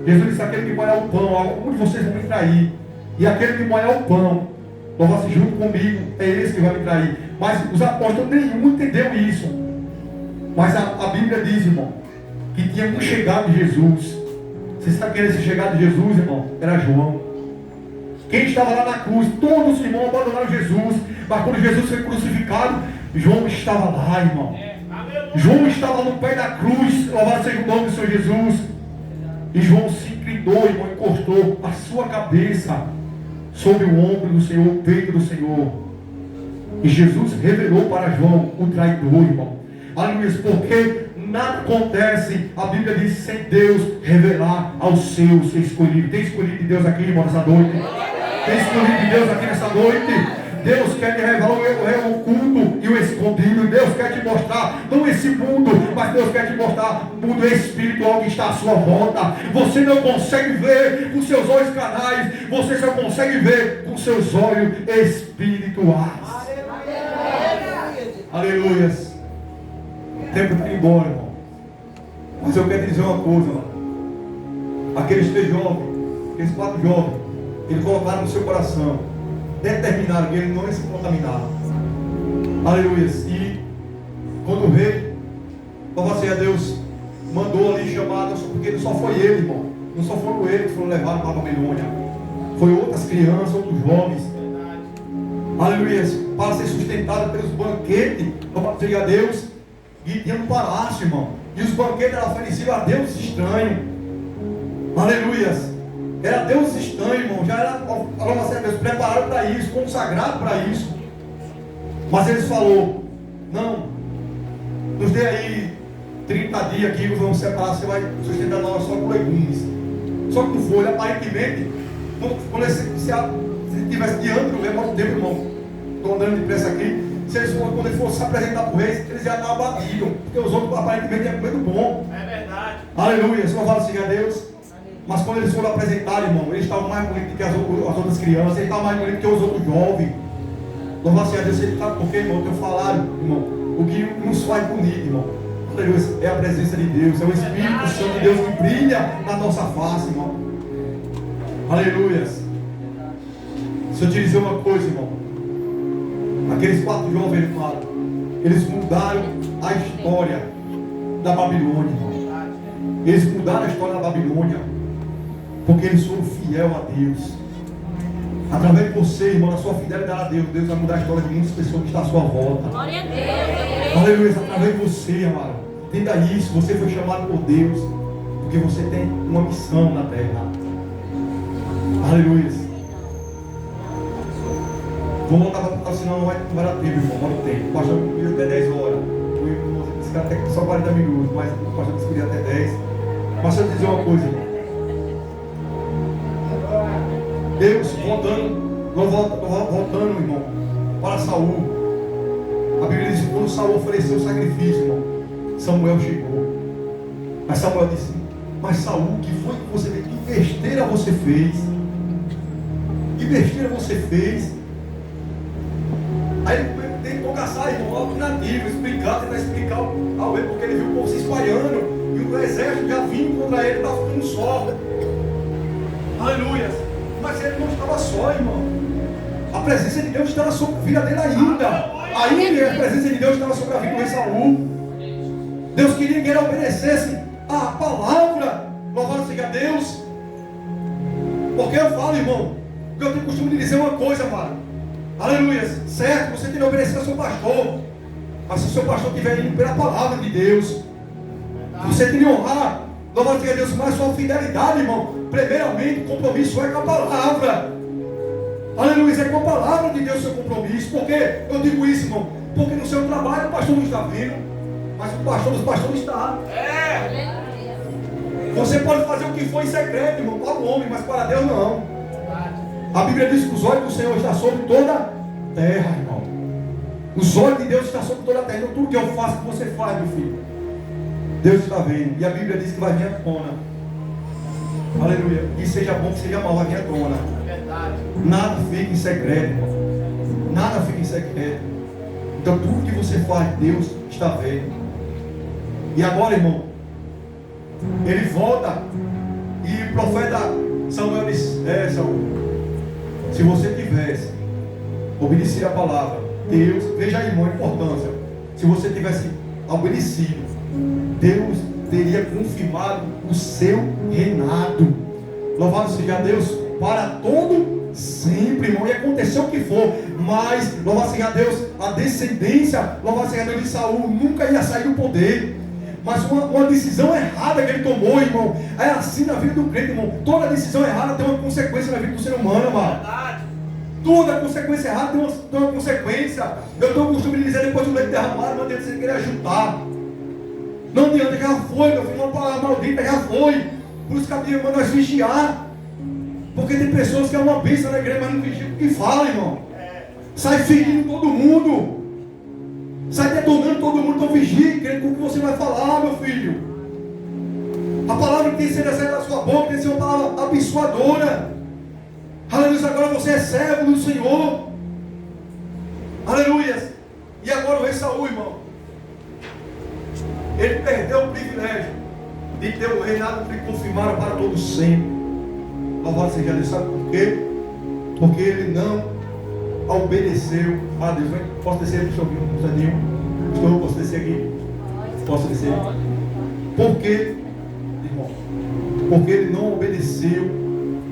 Jesus disse, aquele que molhar o pão, algum de vocês vão me trair, e aquele que molhar o pão, louvado seja junto comigo, é esse que vai me trair. Mas os apóstolos nenhum entendeu isso. Mas a Bíblia diz, irmão, que tinha um chegado de Jesus. Você sabe quem era esse chegado de Jesus, irmão? Era João. Quem estava lá na cruz, todos os irmãos abandonaram Jesus, mas quando Jesus foi crucificado, João estava lá, irmão. João estava no pé da cruz, louvado seja o nome do Senhor Jesus. E João se inclinou, irmão, encostou a sua cabeça sobre o ombro do Senhor, o peito do Senhor. E Jesus revelou para João o traidor, irmão. Aleluia, porque nada acontece, a Bíblia diz, sem Deus revelar aos seus escolhidos. Tem escolhido de Deus aqui, irmão, nessa noite? Tem escolhido de Deus aqui nessa noite? Deus quer te revelar o oculto e o escondido. Deus quer te mostrar, não esse mundo, mas Deus quer te mostrar o mundo espiritual que está à sua volta. Você não consegue ver com seus olhos carnais, você só consegue ver com seus olhos espirituais. Aleluia. O tempo está indo embora, irmão. Mas eu quero dizer uma coisa, irmão. Aqueles 3 jovens, aqueles 4 jovens, eles colocaram no seu coração, determinaram que ele não ia se contaminar. Aleluia. E quando o rei, louvado seja Deus, mandou ali chamada, porque só foi ele, irmão. Não só foram eles que foram levados para a Babilônia. Foi outras crianças, outros jovens. Aleluia. Para ser sustentado pelos banquetes. Vamos pedir a Deus. E tinha um palácio, irmão. E os banquetes eram oferecidos a Deus estranho. Aleluia. Era Deus estranho, irmão. Já era, Deus preparado para isso, consagrado para isso. Mas eles falaram: não, nos dê aí 30 dias aqui, nós vamos separar, você vai sustentar nós só com legumes. Só que não foi, aparentemente, quando ele se estivesse diante do rei, mas o tempo, irmão, estou andando depressa aqui, quando ele fosse se apresentar para o rei, eles já estavam abatidos, porque os outros aparentemente tinham comido bom. É verdade. Aleluia, só fala assim a Deus. Mas quando eles foram apresentar, irmão, eles estavam mais bonitos que as outras crianças, eles estavam mais bonitos que os outros jovens. Louva assim a Deus, ele sabe por quê, irmão? Eu falaram, irmão, o que nos faz bonito, irmão. Aleluia, é a presença de Deus, é o Espírito Santo de Deus que brilha na nossa face, irmão. Aleluia. Se eu te dizer uma coisa, irmão, aqueles 4 jovens, irmão, eles mudaram a história da Babilônia, irmão. Eles mudaram a história da Babilônia, porque eles foram fiéis a Deus. Através de você, irmão, na sua fidelidade a Deus, Deus vai mudar a história de muitas pessoas que estão à sua volta. Glória a Deus. Aleluia, através de você, amado. Entenda isso, você foi chamado por Deus, porque você tem uma missão na terra. Aleluia. Vou voltar para o senão não vai dar tempo, irmão, não tem tempo. O pastor queria até 10 horas. O irmão disse até só 40 minutos, mas o pastor disse que queria até 10. Mas deixa eu dizer uma coisa, irmão. Deus voltando, irmão, para Saul. A Bíblia diz que quando Saul ofereceu o sacrifício, irmão, Samuel chegou. Mas Samuel disse: mas Saul, que foi que você fez? Que besteira você fez? Que besteira você fez? Aí ele tentou caçar, irmão, alternativo, tentar explicar ao rei, porque ele viu o povo se espalhando e o exército já vindo contra ele, estava ficando só. Aleluia. Mas ele não estava só, irmão. A presença de Deus estava sobre a vida dele ainda. Ainda a presença de Deus estava sobre a vida do rei Saul. Deus queria que ele obedecesse a palavra. Louvado seja Deus. Porque eu falo, irmão, porque eu tenho costume de dizer uma coisa, amado. Aleluia. Certo, você tem que obedecer ao seu pastor. Mas se o seu pastor estiver indo pela palavra de Deus, você tem que honrar. Louvado seja Deus, mas sua fidelidade, irmão. Primeiramente, o compromisso é com a palavra. Aleluia, é com a palavra de Deus o seu compromisso. Por que eu digo isso, irmão? Porque no seu trabalho o pastor não está vendo, mas o pastor dos pastores está. Você pode fazer o que for em secreto, irmão, para o homem, mas para Deus não. A Bíblia diz que os olhos do Senhor estão sobre toda a terra, irmão. Os olhos de Deus estão sobre toda a terra. Então tudo que eu faço, que você faz, meu filho, Deus está vendo. E a Bíblia diz que vai vir à tona. Aleluia. E seja bom que seja mal, vai vir à tona. Nada fica em segredo, irmão. Nada fica em segredo. Então tudo que você faz, Deus está vendo. E agora, irmão, ele volta e o profeta Samuel diz: Saul, se você tivesse obedecido a palavra, Deus, veja aí, irmão, a importância. Se você tivesse obedecido, Deus teria confirmado o seu reinado. Louvado seja Deus para todo sempre, irmão. E aconteceu o que for, mas louvado seja Deus, a descendência, louvado seja Deus, de Saul nunca ia sair do poder. Mas uma decisão errada que ele tomou, irmão, é assim na vida do crente, irmão. Toda decisão errada tem uma consequência na vida do ser humano, irmão. Toda consequência errada tem uma consequência. Eu tenho o costume de dizer, depois do leite derramado, não adianta você querer ajudar. Não adianta, já foi, meu filho, uma palavra maldita, já foi. Por isso que a Bíblia manda nós vigiar. Porque tem pessoas que é uma bênção na igreja, mas não vigiam o que fala, irmão. Sai ferindo todo mundo. Sai detonando todo mundo. Então vigie, crendo com o que você vai falar, meu filho. A palavra que tem que ser sair da sua boca tem que ser uma palavra abençoadora. Aleluia, agora você é servo do Senhor. Aleluia. E agora o rei Saul, irmão, ele perdeu o privilégio de ter o reinado que confirmaram para todos sempre. Louvado seja Deus, sabe por quê? Porque ele não obedeceu a Deus. Posso descer aqui, deixa eu ouvir um bocadinho. Posso descer aqui? Posso descer? Por quê, irmão? Porque ele não obedeceu obedeceu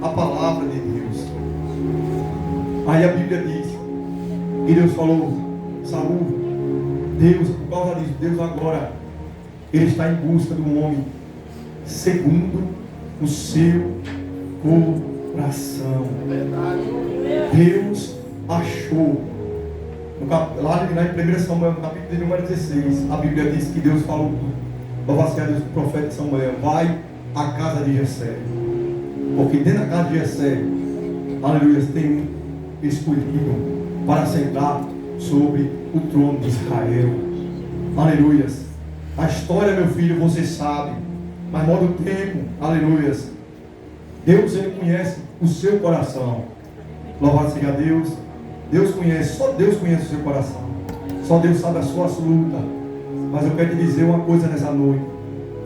a palavra de Deus. Aí a Bíblia diz que Deus falou: Saul, Deus, por causa disso, Deus agora, Ele está em busca de um homem segundo o seu coração. Deus achou. Lá em 1 Samuel, no capítulo de número 16, a Bíblia diz que Deus falou: louvado seja Deus, o profeta Samuel, vai à casa de Jessé, porque dentro da casa de Jessé, aleluia, tem um escolhido para sentar sobre o trono de Israel. Aleluia. A história, meu filho, você sabe, mas modo do tempo, aleluia, Deus, Ele conhece o seu coração. Louvado seja Deus. Deus conhece, só Deus conhece o seu coração. Só Deus sabe a sua luta. Mas eu quero te dizer uma coisa nessa noite: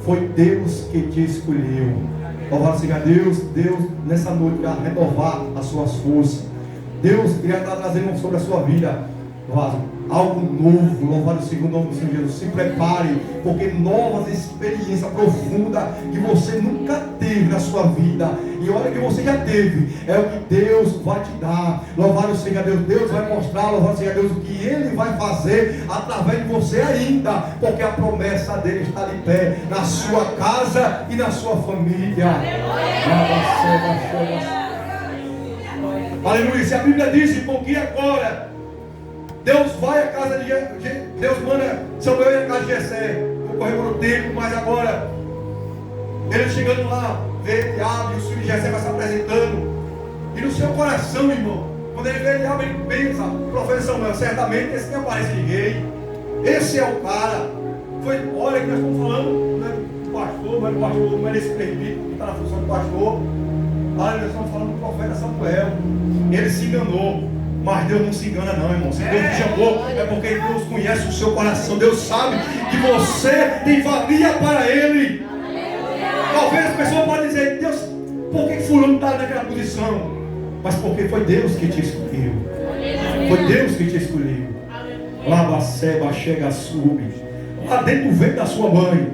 foi Deus que te escolheu. Louvado seja Deus. Deus nessa noite irá renovar as suas forças. Deus irá estar trazendo sobre a sua vida algo novo. Louvado seja o nome do Senhor Jesus. Se prepare, porque novas experiências profundas que você nunca teve na sua vida, e olha que você já teve, é o que Deus vai te dar. Louvado seja Deus. Deus vai mostrar, louvado seja Deus, o que Ele vai fazer através de você ainda, porque a promessa dele está de pé na sua casa e na sua família. Aleluia. Se a Bíblia diz, porque agora Deus vai à casa de Deus manda Samuel ir à casa de Jessé. Vou correr para o tempo, mas agora ele chegando lá, vê Eliabe e o filho de Jessé vai se apresentando. E no seu coração, irmão, quando ele vê Eliabe, ele pensa: o profeta Samuel, certamente esse tem aparência de rei. Esse é o cara. Olha que nós estamos falando, não é do pastor, não é desse presbítero que está na função do pastor. Olha, nós estamos falando do profeta Samuel. Ele se enganou. Mas Deus não se engana não, irmão. Se Deus te chamou, é porque Deus conhece o seu coração. Deus sabe que você tem valia para Ele. Talvez as pessoas podem dizer: Deus, por que fulano está naquela posição? Mas porque foi Deus que te escolheu. Foi Deus que te escolheu. Labaceba chega, sube. Lá dentro do ventre da sua mãe,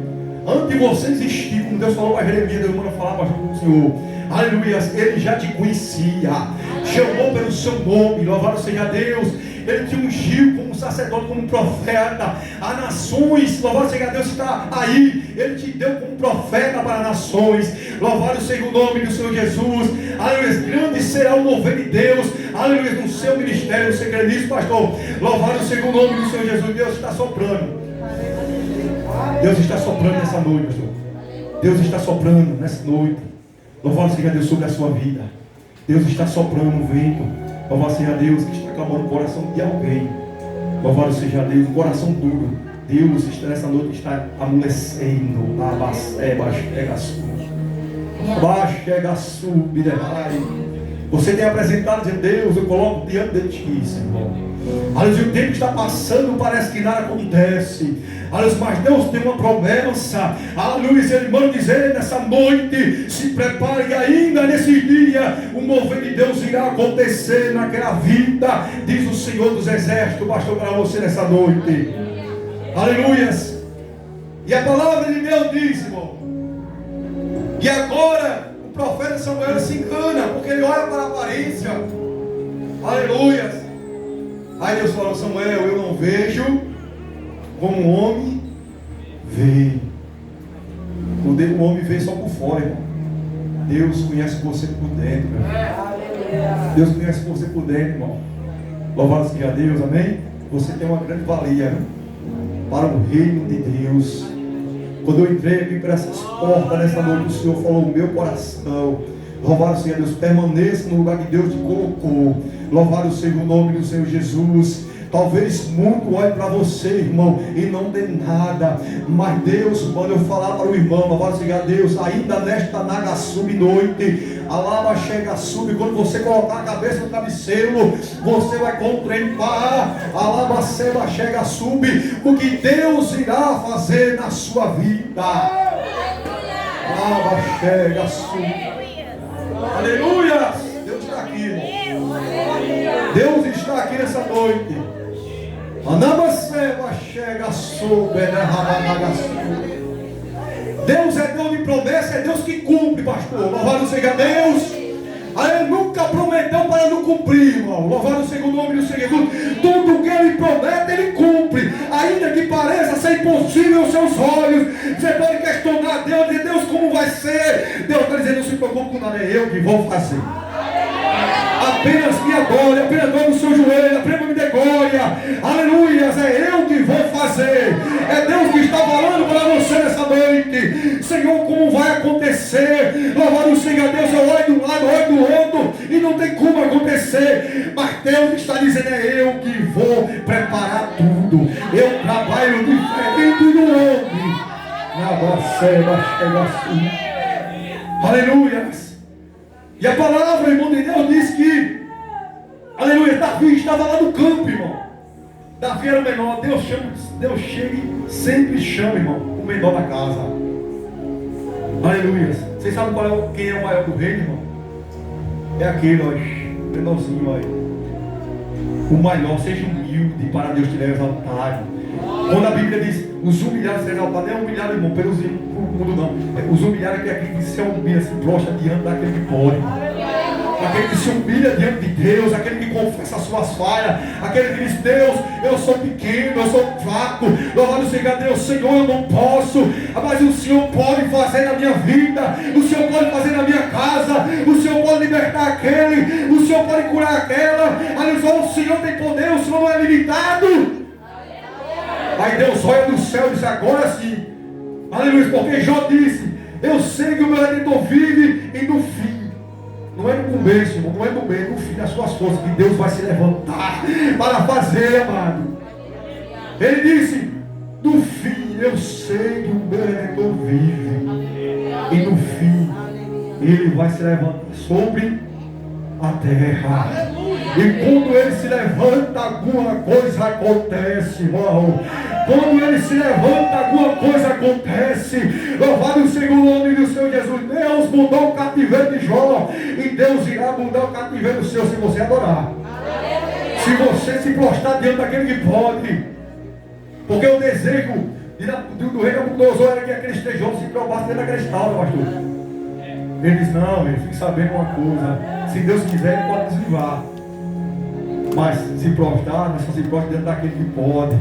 antes de você existir, como Deus falou para Jeremias, Deus manda falar para o Senhor. Aleluia, Ele já te conhecia, chamou pelo seu nome. Louvado seja Deus. Ele te ungiu como sacerdote, como profeta a nações. Louvado seja Deus, está aí. Ele te deu como profeta para nações. Louvado seja o nome do Senhor Jesus. Aleluia, grande será o mover de Deus, aleluia, no seu ministério. Você crê nisso, pastor? Louvado seja o nome do Senhor Jesus. Deus está soprando. Deus está soprando nessa noite, pastor. Deus está soprando nessa noite. Louvado seja Deus sobre a sua vida. Deus está soprando o vento. Louvado seja Deus que está acalmando o coração de alguém. Louvado seja Deus, o coração duro. Deus está nessa noite, está amolecendo. Você tem apresentado, dizendo: Deus, eu coloco diante de ti, Senhor. Aleluia, o tempo está passando, parece que nada acontece. Aleluia, mas Deus tem uma promessa. Aleluia, Ele manda dizer nessa noite: se prepare, e ainda nesse dia o mover de Deus irá acontecer naquela vida, diz o Senhor dos Exércitos. Pastor, para você nessa noite. Aleluia. E a palavra de Deus diz, irmão, que agora o profeta Samuel se engana, porque ele olha para a aparência. Aleluia. Aí Deus falou: Samuel, eu não vejo como um homem vê. O homem vê só por fora, irmão. Deus conhece você por dentro, irmão. Deus conhece você por dentro, irmão. Louvado seja Deus, amém? Você tem uma grande valia para o reino de Deus. Quando eu entrei aqui para essas portas nessa noite, o Senhor falou: o meu coração. Louvado seja Deus, permaneça no lugar que Deus te colocou. Louvado seja o nome do Senhor Jesus. Talvez muito olhe para você, irmão, e não dê nada, mas Deus manda eu falar para o irmão. Louvado seja Deus, ainda nesta naga sub-noite, a lava chega sub, quando você colocar a cabeça no travesseiro, você vai contemplar a lava chega sub, o que Deus irá fazer na sua vida. Lava chega sub. Aleluia! Deus está aqui, irmão. Deus está aqui nessa noite. Anabaceba chega sobre. Deus é Deus de promessa, é Deus que cumpre, pastor. Louvado seja Deus. Ele nunca prometeu para não cumprir, irmão. Louvado seja o nome do Senhor Jesus. Tudo que Ele promete, Ele cumpre. Ainda que pareça ser impossível aos seus olhos. Você pode questionar Deus, dizer, Deus, como vai ser? Deus está dizendo, não se preocupe com nada, é eu que vou fazer. Apenas me adore, apenas dobre o seu joelho, apenas me dê glória. Aleluias, é eu que vou fazer. É Deus que está falando para você nessa noite. Senhor, como vai acontecer? Louvado seja Deus, eu olho de um lado, olho do outro, e não tem como acontecer. Mas Deus está dizendo, é eu que vou preparar tudo. Eu trabalho diferente do homem. Aleluias. E a palavra, irmão de Deus, diz que, aleluia, Davi estava lá no campo, irmão. Davi era o menor. Deus chega e sempre chama, irmão, o menor da casa. Aleluia. Vocês sabem quem é o maior do reino, irmão? É aquele, ó, menorzinho aí. O maior, seja humilde para Deus te levantar. Quando a Bíblia diz, os humilhados serão exaltados, não é humilhado, irmão, pelo mundo não. Os humilhados é aquele que se humilha, se prostra diante daquele que pode. Aquele que se humilha diante de Deus, aquele que confessa as suas falhas, aquele que diz, Deus, eu sou pequeno, eu sou fraco, louvado seja Deus, Senhor, eu não posso, mas o Senhor pode fazer na minha vida, o Senhor pode fazer na minha casa, o Senhor pode libertar aquele, o Senhor pode curar aquela, aleluia, o Senhor tem poder, o Senhor não é limitado. Aí Deus olha do céu e diz, agora sim, aleluia, porque Jó disse, eu sei que o meu Redentor vive e no fim, não é no começo, irmão, não é no meio, no fim das suas forças, que Deus vai se levantar para fazer, amado. Ele disse, no fim, eu sei que o meu Redentor vive, e no fim, ele vai se levantar sobre a terra. E quando ele se levanta, alguma coisa acontece, irmão. Quando ele se levanta, alguma coisa acontece. Louvado seja o nome do Senhor Jesus. Deus mudou o cativeiro de Jó, e Deus irá mudar o cativeiro seu se você adorar. Se você se prostrar diante daquele que pode. Porque o desejo do rei Nabucodonosor era que aqueles tijolos se provassem dentro daquela estátua, pastor. Ele diz, não, ele fique sabendo uma coisa. Se Deus quiser, ele pode deslivar. Mas se prostrar, nós só se prostra dentro daquele que pode.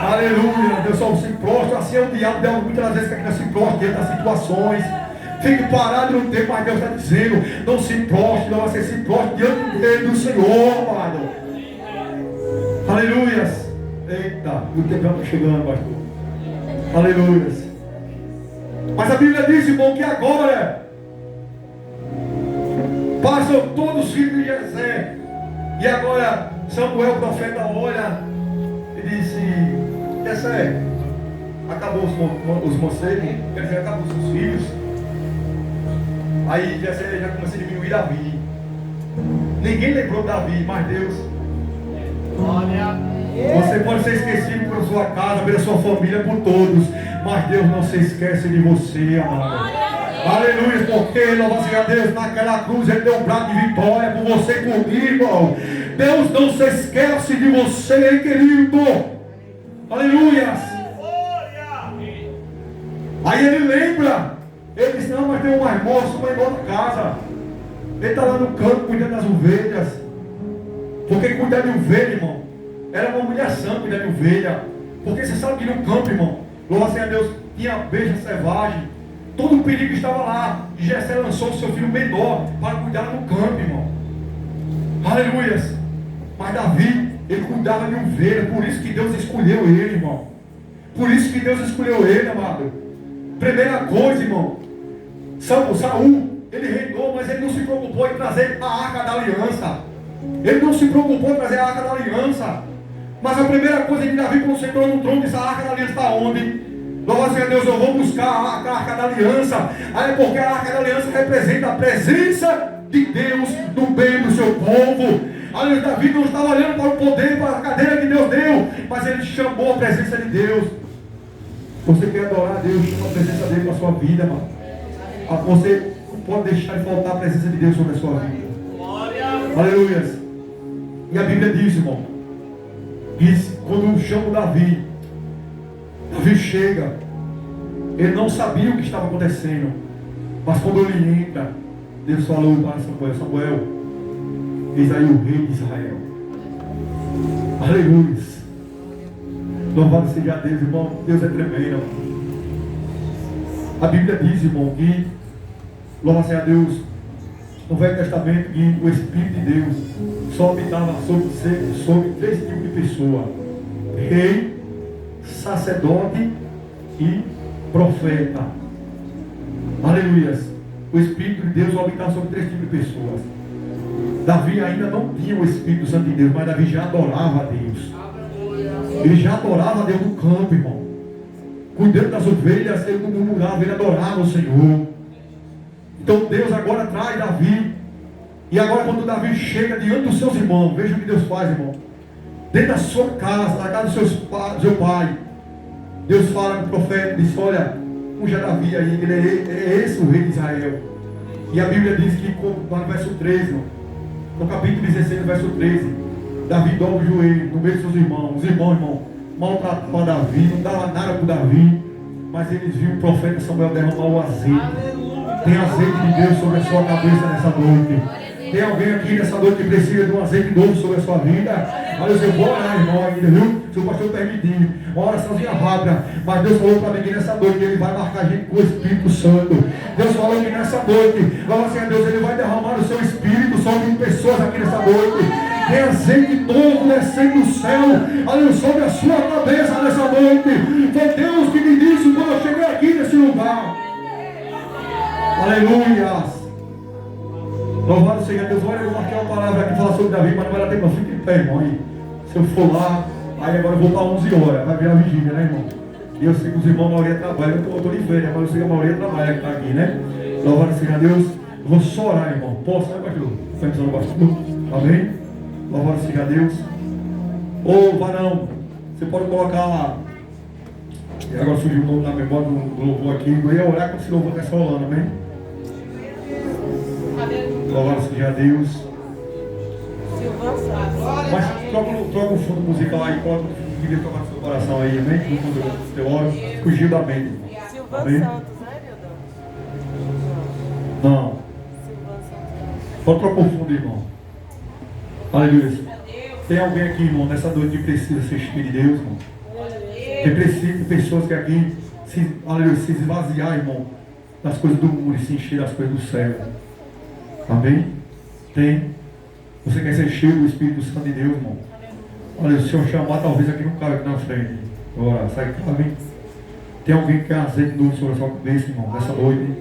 Aleluia, Deus só se prostra. Assim é o diabo, Deus muitas vezes quer que nós se prostre diante das situações. Fique parado no tempo, mas Deus está dizendo, não se prostre, não, você se prostre diante dele, do Senhor, amado. Aleluia. Eita, o tempo já está chegando, pastor. Aleluia. Mas a Bíblia diz, irmão, que agora passam todos os filhos de Jessé. E agora Samuel, o profeta, olha e disse, Jessé, acabou os mocedos, quer dizer, acabou os seus filhos. Aí Jessé já começou a diminuir Davi. Ninguém lembrou Davi, mas Deus. Você pode ser esquecido por sua casa, pela sua família, por todos, mas Deus não se esquece de você, amado. Aleluia, porque, louvado seja Deus, naquela cruz Ele deu um prato de vitória por você e por mim, irmão. Deus não se esquece de você, querido. Aleluia. Aí Ele lembra. Ele disse, não, mas tem um mais moço, vai embora da casa. Ele está lá no campo cuidando das ovelhas. Porque cuidar de ovelha, irmão, era uma humilhação cuidar de ovelha. Porque você sabe que no campo, irmão, louvado seja Deus, tinha besta selvagem. Todo o perigo estava lá. E Jessé lançou o seu filho menor para cuidar no campo, irmão. Aleluia. Mas Davi, ele cuidava de ovelha. Por isso que Deus escolheu ele, irmão. Por isso que Deus escolheu ele, amado. Primeira coisa, irmão, Saul, ele reinou, mas ele não se preocupou em trazer a arca da aliança. Ele não se preocupou em trazer a arca da aliança. Mas a primeira coisa que Davi, quando sentou no trono, disse, a arca da aliança está onde? Louvado seja Deus, eu vou buscar a arca da aliança. Aí porque a arca da aliança representa a presença de Deus no meio do seu povo. Aleluia, Davi não estava olhando para o poder, para a cadeira que Deus deu, mas ele chamou a presença de Deus. Você quer adorar a Deus, chama a presença dele para a sua vida, mano. Você não pode deixar de faltar a presença de Deus sobre a sua vida. Aleluia. E a Bíblia diz, irmão, diz, quando chamo Davi chega. Ele não sabia o que estava acontecendo. Mas quando ele entra, Deus falou para Samuel: Samuel, eis aí o rei de Israel. Aleluia. Louvado seja Deus, irmão. Deus é tremendo. A Bíblia diz, irmão, que, louvado seja Deus, no Velho Testamento, que o Espírito de Deus só habitava sobre 3 tipos de pessoa: rei, sacerdote e profeta. Aleluia. O Espírito de Deus só habitava sobre 3 tipos de pessoas. Davi ainda não tinha o Espírito Santo de Deus, mas Davi já adorava a Deus. Ele já adorava a Deus no campo, irmão. Cuidando das ovelhas, ele não murmurava, ele adorava o Senhor. Então Deus agora traz Davi. E agora quando Davi chega diante dos seus irmãos, veja o que Deus faz, irmão. Dentro da sua casa, na casa do seu pai, Deus fala com o profeta, diz: olha, unja Davi aí, ele é esse o rei de Israel. E a Bíblia diz que no verso 13, irmão, no capítulo 16, no verso 13, Davi dobra o joelho no meio dos seus irmãos. Os irmãos, irmão, maltratavam Davi, não dava nada para Davi, mas eles viram o profeta Samuel derramar o azeite. Tem azeite de Deus sobre a sua cabeça nessa noite. Tem alguém aqui nessa noite que precisa de um azeite novo sobre a sua vida? Olha, eu vou orar, irmão, ainda, viu? Se o pastor permitir, uma oraçãozinha rápida. Mas Deus falou para mim que nessa noite Ele vai marcar a gente com o Espírito Santo. Deus falou que nessa noite, glória a Deus, Ele vai derramar o seu Espírito sobre pessoas aqui nessa noite. Tem azeite novo descendo do céu, olha, sobre a sua cabeça nessa noite. Foi Deus que me disse quando eu cheguei aqui nesse lugar. Aleluia. Louvado seja Deus. Olha, eu marquei uma palavra aqui falar sobre Davi, mas não vai dar tempo, não. Fique em pé, irmão. Aí, se eu for lá, aí agora eu vou para 11 horas, vai virar vigília, né, irmão? E eu sei que os irmãos, a maioria trabalha. Eu estou de férias, mas eu sei que a maioria trabalha que está aqui, né? Louvado seja Deus. Eu vou só orar, irmão. Posso, né, pastor? Está pensando, pastor? Amém? Louvado seja Deus. Ô, varão, você pode colocar lá. E agora surgiu o nome na memória do louvor aqui. Eu ia orar quando esse louvor está rolando, amém? Louvado seja Deus. Mas troca o fundo musical aí, coloca o que Deus tocar no seu coração aí, amém? No fundo do teu olho, fugiu da mente. Amém? Não. Pode trocar o fundo, irmão. Aleluia. Tem alguém aqui, irmão, nessa noite que precisa ser cheio de Deus, irmão? Tem pessoas que aqui se esvaziar, irmão, das coisas do mundo e se encher das coisas do céu. Amém? Tem. Você quer ser cheio do Espírito Santo de Deus, irmão? Olha, se o Senhor chamar, talvez aqui não cabe aqui na frente. Agora, sai aqui, amém? Tem alguém que quer azeite novo sobre a sua cabeça, irmão, nessa noite?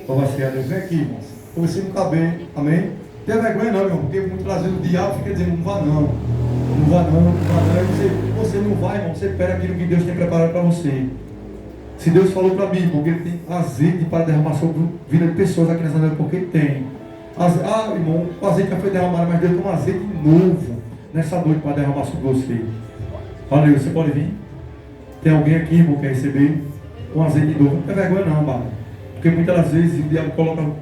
Louvado seja Deus. Vem aqui, irmão. Comecei a não caber, amém? Não tenha vergonha não, irmão, porque muitas vezes o diabo fica dizendo: não vá não. Não vá não, não vá não. Aí você não vai, irmão, você pega aquilo que Deus tem preparado para você. Se Deus falou para mim, irmão, que Ele tem azeite para derramar sobre a vida de pessoas aqui nessa noite, porque Ele tem. Irmão, o azeite já foi derramado, mas Deus tem um azeite novo nessa noite para derramar sobre você. Aleluia, você pode vir? Tem alguém aqui, irmão, que quer receber um azeite novo? Não tem vergonha não, mano. Porque muitas das vezes o diabo coloca um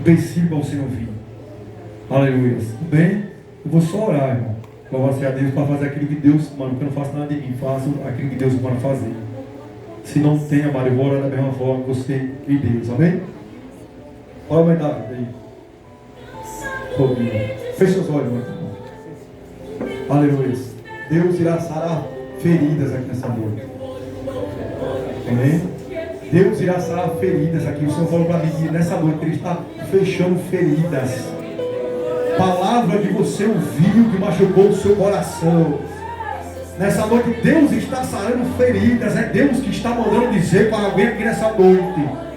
versículo para você não vir. Aleluia. Tudo bem? Eu vou só orar, irmão. Louvado seja Deus para fazer aquilo que Deus, mano, porque eu não faço nada de mim, faço aquilo que Deus manda fazer. Se não tem, amado, eu vou orar da mesma forma que você e Deus, amém? Olha o Davi aí. Feche seus olhos, meu irmão. Aleluia. Deus irá sarar feridas aqui nessa noite. Amém? Deus irá sarar feridas aqui. O Senhor falou para mim que nessa noite Ele está fechando feridas. Palavra que você ouviu que machucou o seu coração. Nessa noite Deus está sarando feridas. É Deus que está mandando dizer para alguém aqui nessa noite.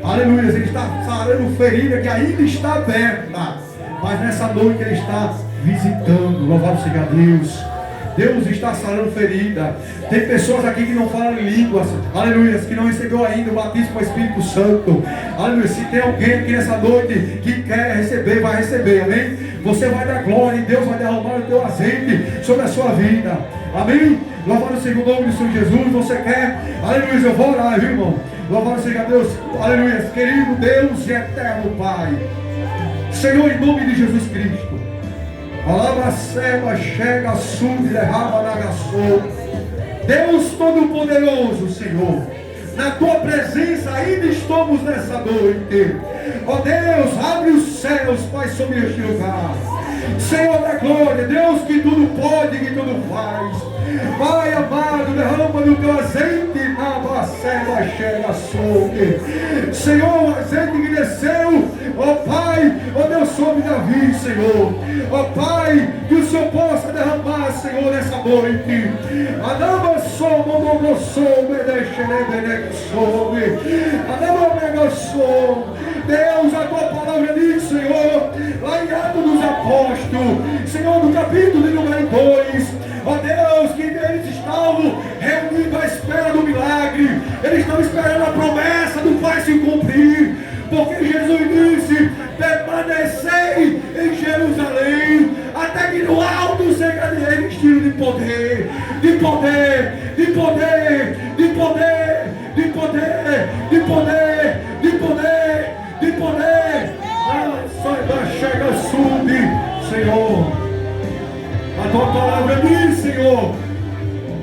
Aleluia, Ele está sarando ferida que ainda está aberta, mas nessa noite Ele está visitando. Louvado seja Deus. Deus está sarando ferida. Tem pessoas aqui que não falam línguas, aleluia, que não recebeu ainda o batismo com o Espírito Santo. Aleluia, se tem alguém aqui nessa noite que quer receber, vai receber, amém? Você vai dar glória e Deus vai derramar o teu azeite sobre a sua vida, amém? Louvado seja o nome do Senhor Jesus. Você quer, aleluia, eu vou orar, viu, irmão? Louvado seja Deus, aleluia, querido Deus e eterno Pai, Senhor, em nome de Jesus Cristo, palavra serva chega, sub, derrama, nagaçou. Deus Todo-Poderoso, Senhor, na tua presença ainda estamos nessa noite. Ó Deus, abre os céus, Pai, sobre este lugar. Senhor da glória, Deus que tudo pode, que tudo faz. Pai amado, derrama no teu azeite na bacela chega sobre. Senhor, o azeite que desceu, ó Pai, ó Deus, sobre Davi, Senhor. Ó Pai, que o Senhor possa derramar, Senhor, nessa noite. Adama somo, momo somo, deixe sobre. Adama mega somo. Deus, a tua palavra diz, Senhor, lá em Atos dos Apóstolos, Senhor, no capítulo de número 2, ó Deus, que eles estavam reunidos à espera do milagre, eles estão esperando a promessa do Pai se cumprir, porque Jesus disse: permanecei em Jerusalém, até que no alto seja revestido de poder, de poder, de poder, de poder, de poder, de poder, de poder, de poder. Chega, sube, Senhor. A tua palavra diz, Senhor,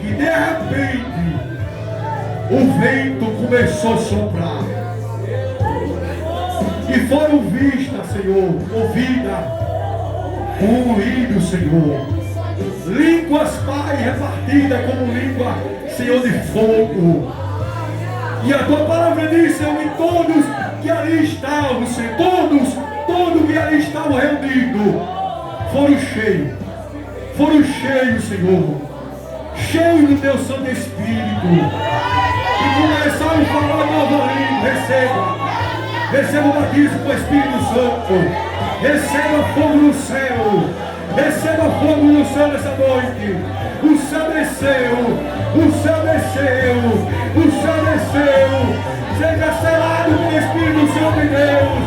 que de repente o vento começou a soprar e foram vistas, Senhor, ouvidas um ruído, Senhor, línguas, Pai, repartidas como língua, Senhor, de fogo. E a tua palavra diz, Senhor, que todos que ali estavam, Senhor, todos que ali estavam reunidos, foram cheios, Senhor, cheios do teu Santo Espírito, e começaram a falar nova língua. Receba o batismo com o Espírito Santo, receba fogo no céu, receba fogo no céu nessa noite. O céu desceu, o céu desceu, o céu desceu. Seja selado pelo Espírito Santo de Deus,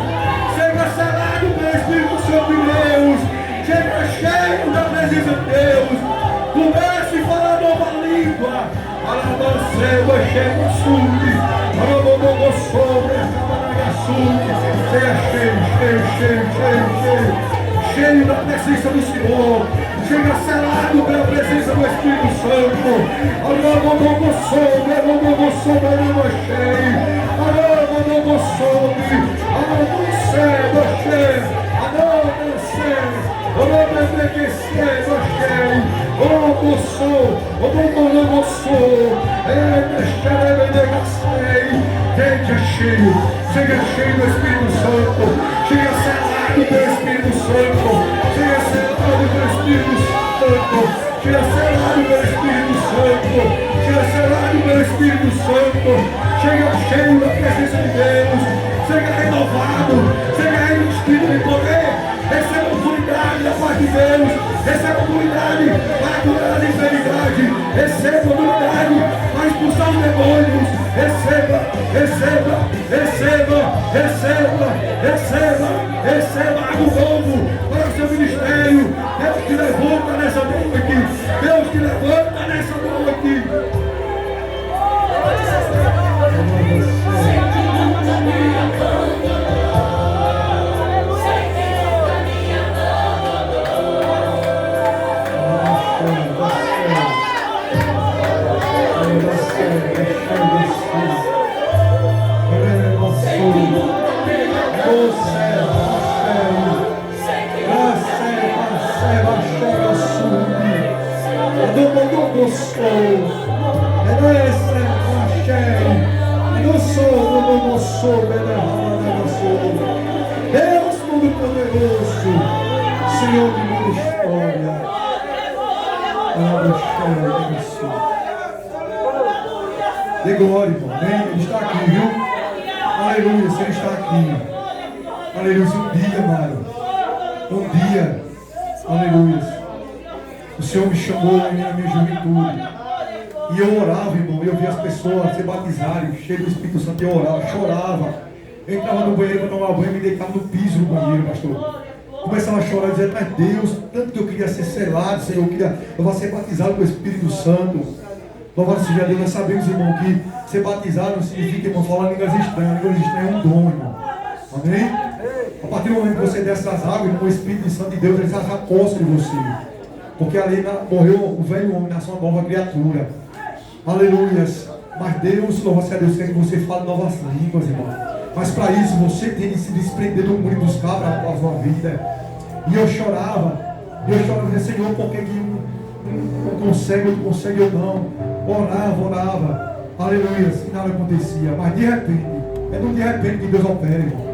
seja selado pelo Espírito Santo de Deus, seja cheio da presença de Deus. Comece a falar nova língua. Alabaceba, chega, sube. Alabaceba, sobre, seja cheio da presença do Senhor. Seja selado pela presença do Espírito Santo. Alabaceba, sobre, alabaceba, sobre, seja cheio do Espírito Santo, seja selado pelo Espírito Santo, seja selado pelo Espírito Santo, seja selado pelo Espírito Santo, seja selado pelo Espírito Santo, seja cheio da presença de Deus, seja renovado, seja revestido de poder, receba autoridade da parte de Deus, receba autoridade para curar a enfermidade, receba autoridade para expulsar os demônios, receba algo novo para o seu ministério. Deus te levanta nessa noite, Deus te levanta nessa noite. Deus Todo-Poderoso, Senhor de minha história, dê glória, irmão. Ele está aqui, viu? Aleluia, Senhor está aqui. Aleluia, um dia, amado. Um dia, aleluia. O Senhor me chamou na minha juventude. E eu orava, irmão, e eu via as pessoas se batizarem, cheio do Espírito Santo, eu orava, chorava. Eu entrava no banheiro para tomar banho e me deitava no piso no banheiro, pastor. Começava a chorar e dizer, mas Deus, tanto que eu queria ser selado, Senhor, eu vou ser batizado com o Espírito Santo. Louvado seja Deus, nós sabemos, irmão, que ser batizado não significa, irmão, falar línguas estranhas. Línguas estranhas é um dom, irmão. Amém? A partir do momento que você desce das águas, irmão, o Espírito Santo de Deus, ele se aposta de você. Porque ali morreu o velho homem, nasceu uma nova criatura. Aleluias. Mas Deus, louvado seja Deus, quer que você fale novas línguas, irmão. Mas para isso você tem que se desprender do mundo e buscar para a sua vida. E eu chorava, dizia, Senhor, por que não consegue, eu consegue ou não? Orava, aleluia, e nada acontecia. Mas de repente, é no de repente que Deus opera, irmão.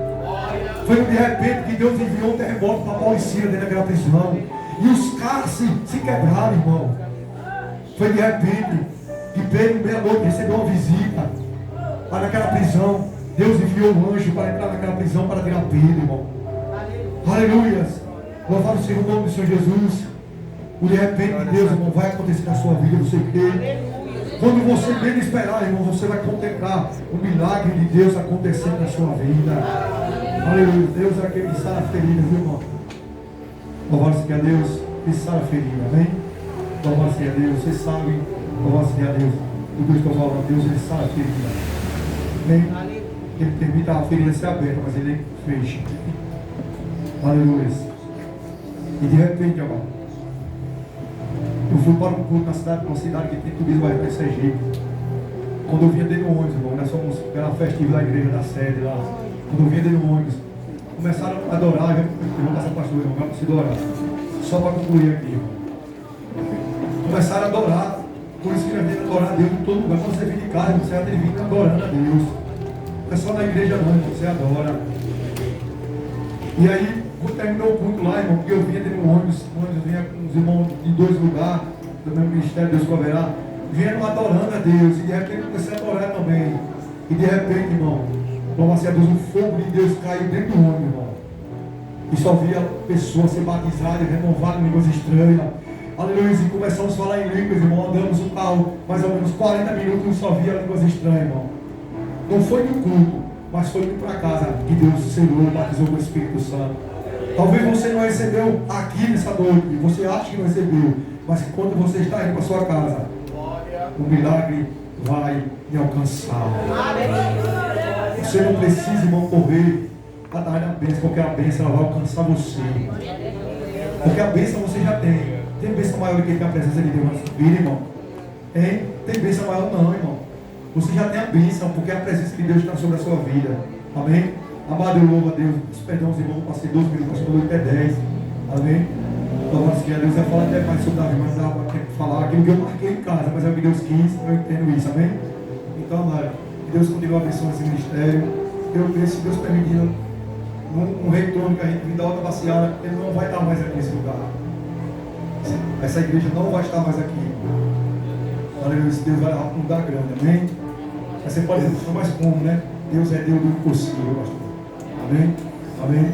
Foi no de repente que Deus enviou um terremoto para a polícia dentro daquela prisão. E os cárceres se quebraram, irmão. Foi de repente que Pedro, meia-noite, recebeu uma visita lá naquela prisão. Deus enviou um anjo para entrar naquela prisão para tirar Pedro, irmão. Aleluia. Louvado seja o nome do Senhor Jesus. O de repente de Deus, irmão, vai acontecer na sua vida, você crê. Quando você menos esperar, irmão, você vai contemplar o milagre de Deus acontecendo na sua vida. Aleluia. Deus é aquele que sara feridas, viu, irmão? Louvado seja Deus, que sara ferida, amém? Louvado seja Deus, vocês sabem, louvado seja Deus, tudo que eu estou falando, Deus, ele sara ferida, amém? Ele permite a ferida ser aberta, mas ele fecha. Aleluia. E de repente, amado, eu fui para um culto na cidade, uma cidade que tem turismo em Sergipe. Quando eu vinha dentro do ônibus, irmão, nós fomos pela festiva da igreja da sede lá. Quando eu vinha dentro do ônibus, começaram a adorar, eu vou passar para o pastor, irmão, para você adorar. Só para concluir aqui, irmão. Começaram a adorar, por isso que nós temos que adorar a Deus em todo lugar. Quando você vem de casa, você vai ter vindo adorando a Deus. Não é só na igreja não, irmão, você adora. E aí, quando terminou o culto lá, irmão, porque eu vinha dentro do ônibus, vinha com os irmãos de 2 lugares, do meu ministério, Deus Coverá, vieram adorando a Deus, e de repente eu comecei a adorar também. E de repente, irmão, como assim, Deus, o fogo de Deus caiu dentro do ônibus, irmão. E só via pessoas ser batizadas, renovadas em línguas estranhas. Aleluia, e começamos a falar em línguas, irmão, andamos um carro, mais ou menos 40 minutos, e só via línguas estranhas, irmão. Não foi no culto, mas foi indo para casa que Deus selou, batizou com o Espírito Santo. Talvez você não recebeu aqui nessa noite, você acha que não recebeu, mas quando você está indo para sua casa, o milagre vai me alcançar. Você não precisa, irmão, correr atrás da bênção, porque a bênção ela vai alcançar você. Porque a bênção você já tem. Tem bênção maior do que a presença de Deus na sua vida, irmão? Hein? Tem bênção maior não, irmão. Você já tem a bênção, porque a presença de Deus está sobre a sua vida. Amém? Amado, eu louvo a Deus. Perdão, os irmãos, passei 12 minutos, passou até 10. Amém? Louvado seja Deus. Eu ia falar até mais sobre Davi, mas dá para falar aquilo que eu marquei em casa, mas é o que Deus quis, eu entendo isso, amém? Então, amado, que Deus continue abençoando esse ministério. Eu penso, se Deus permitindo, um retorno que a gente vir da outra baseada, ele não vai estar mais aqui nesse lugar. Essa igreja não vai estar mais aqui. Aleluia, Deus vai levar para um lugar grande, amém? Mas você pode dizer, mas como, né? Deus é Deus do impossível, pastor. Amém? Amém?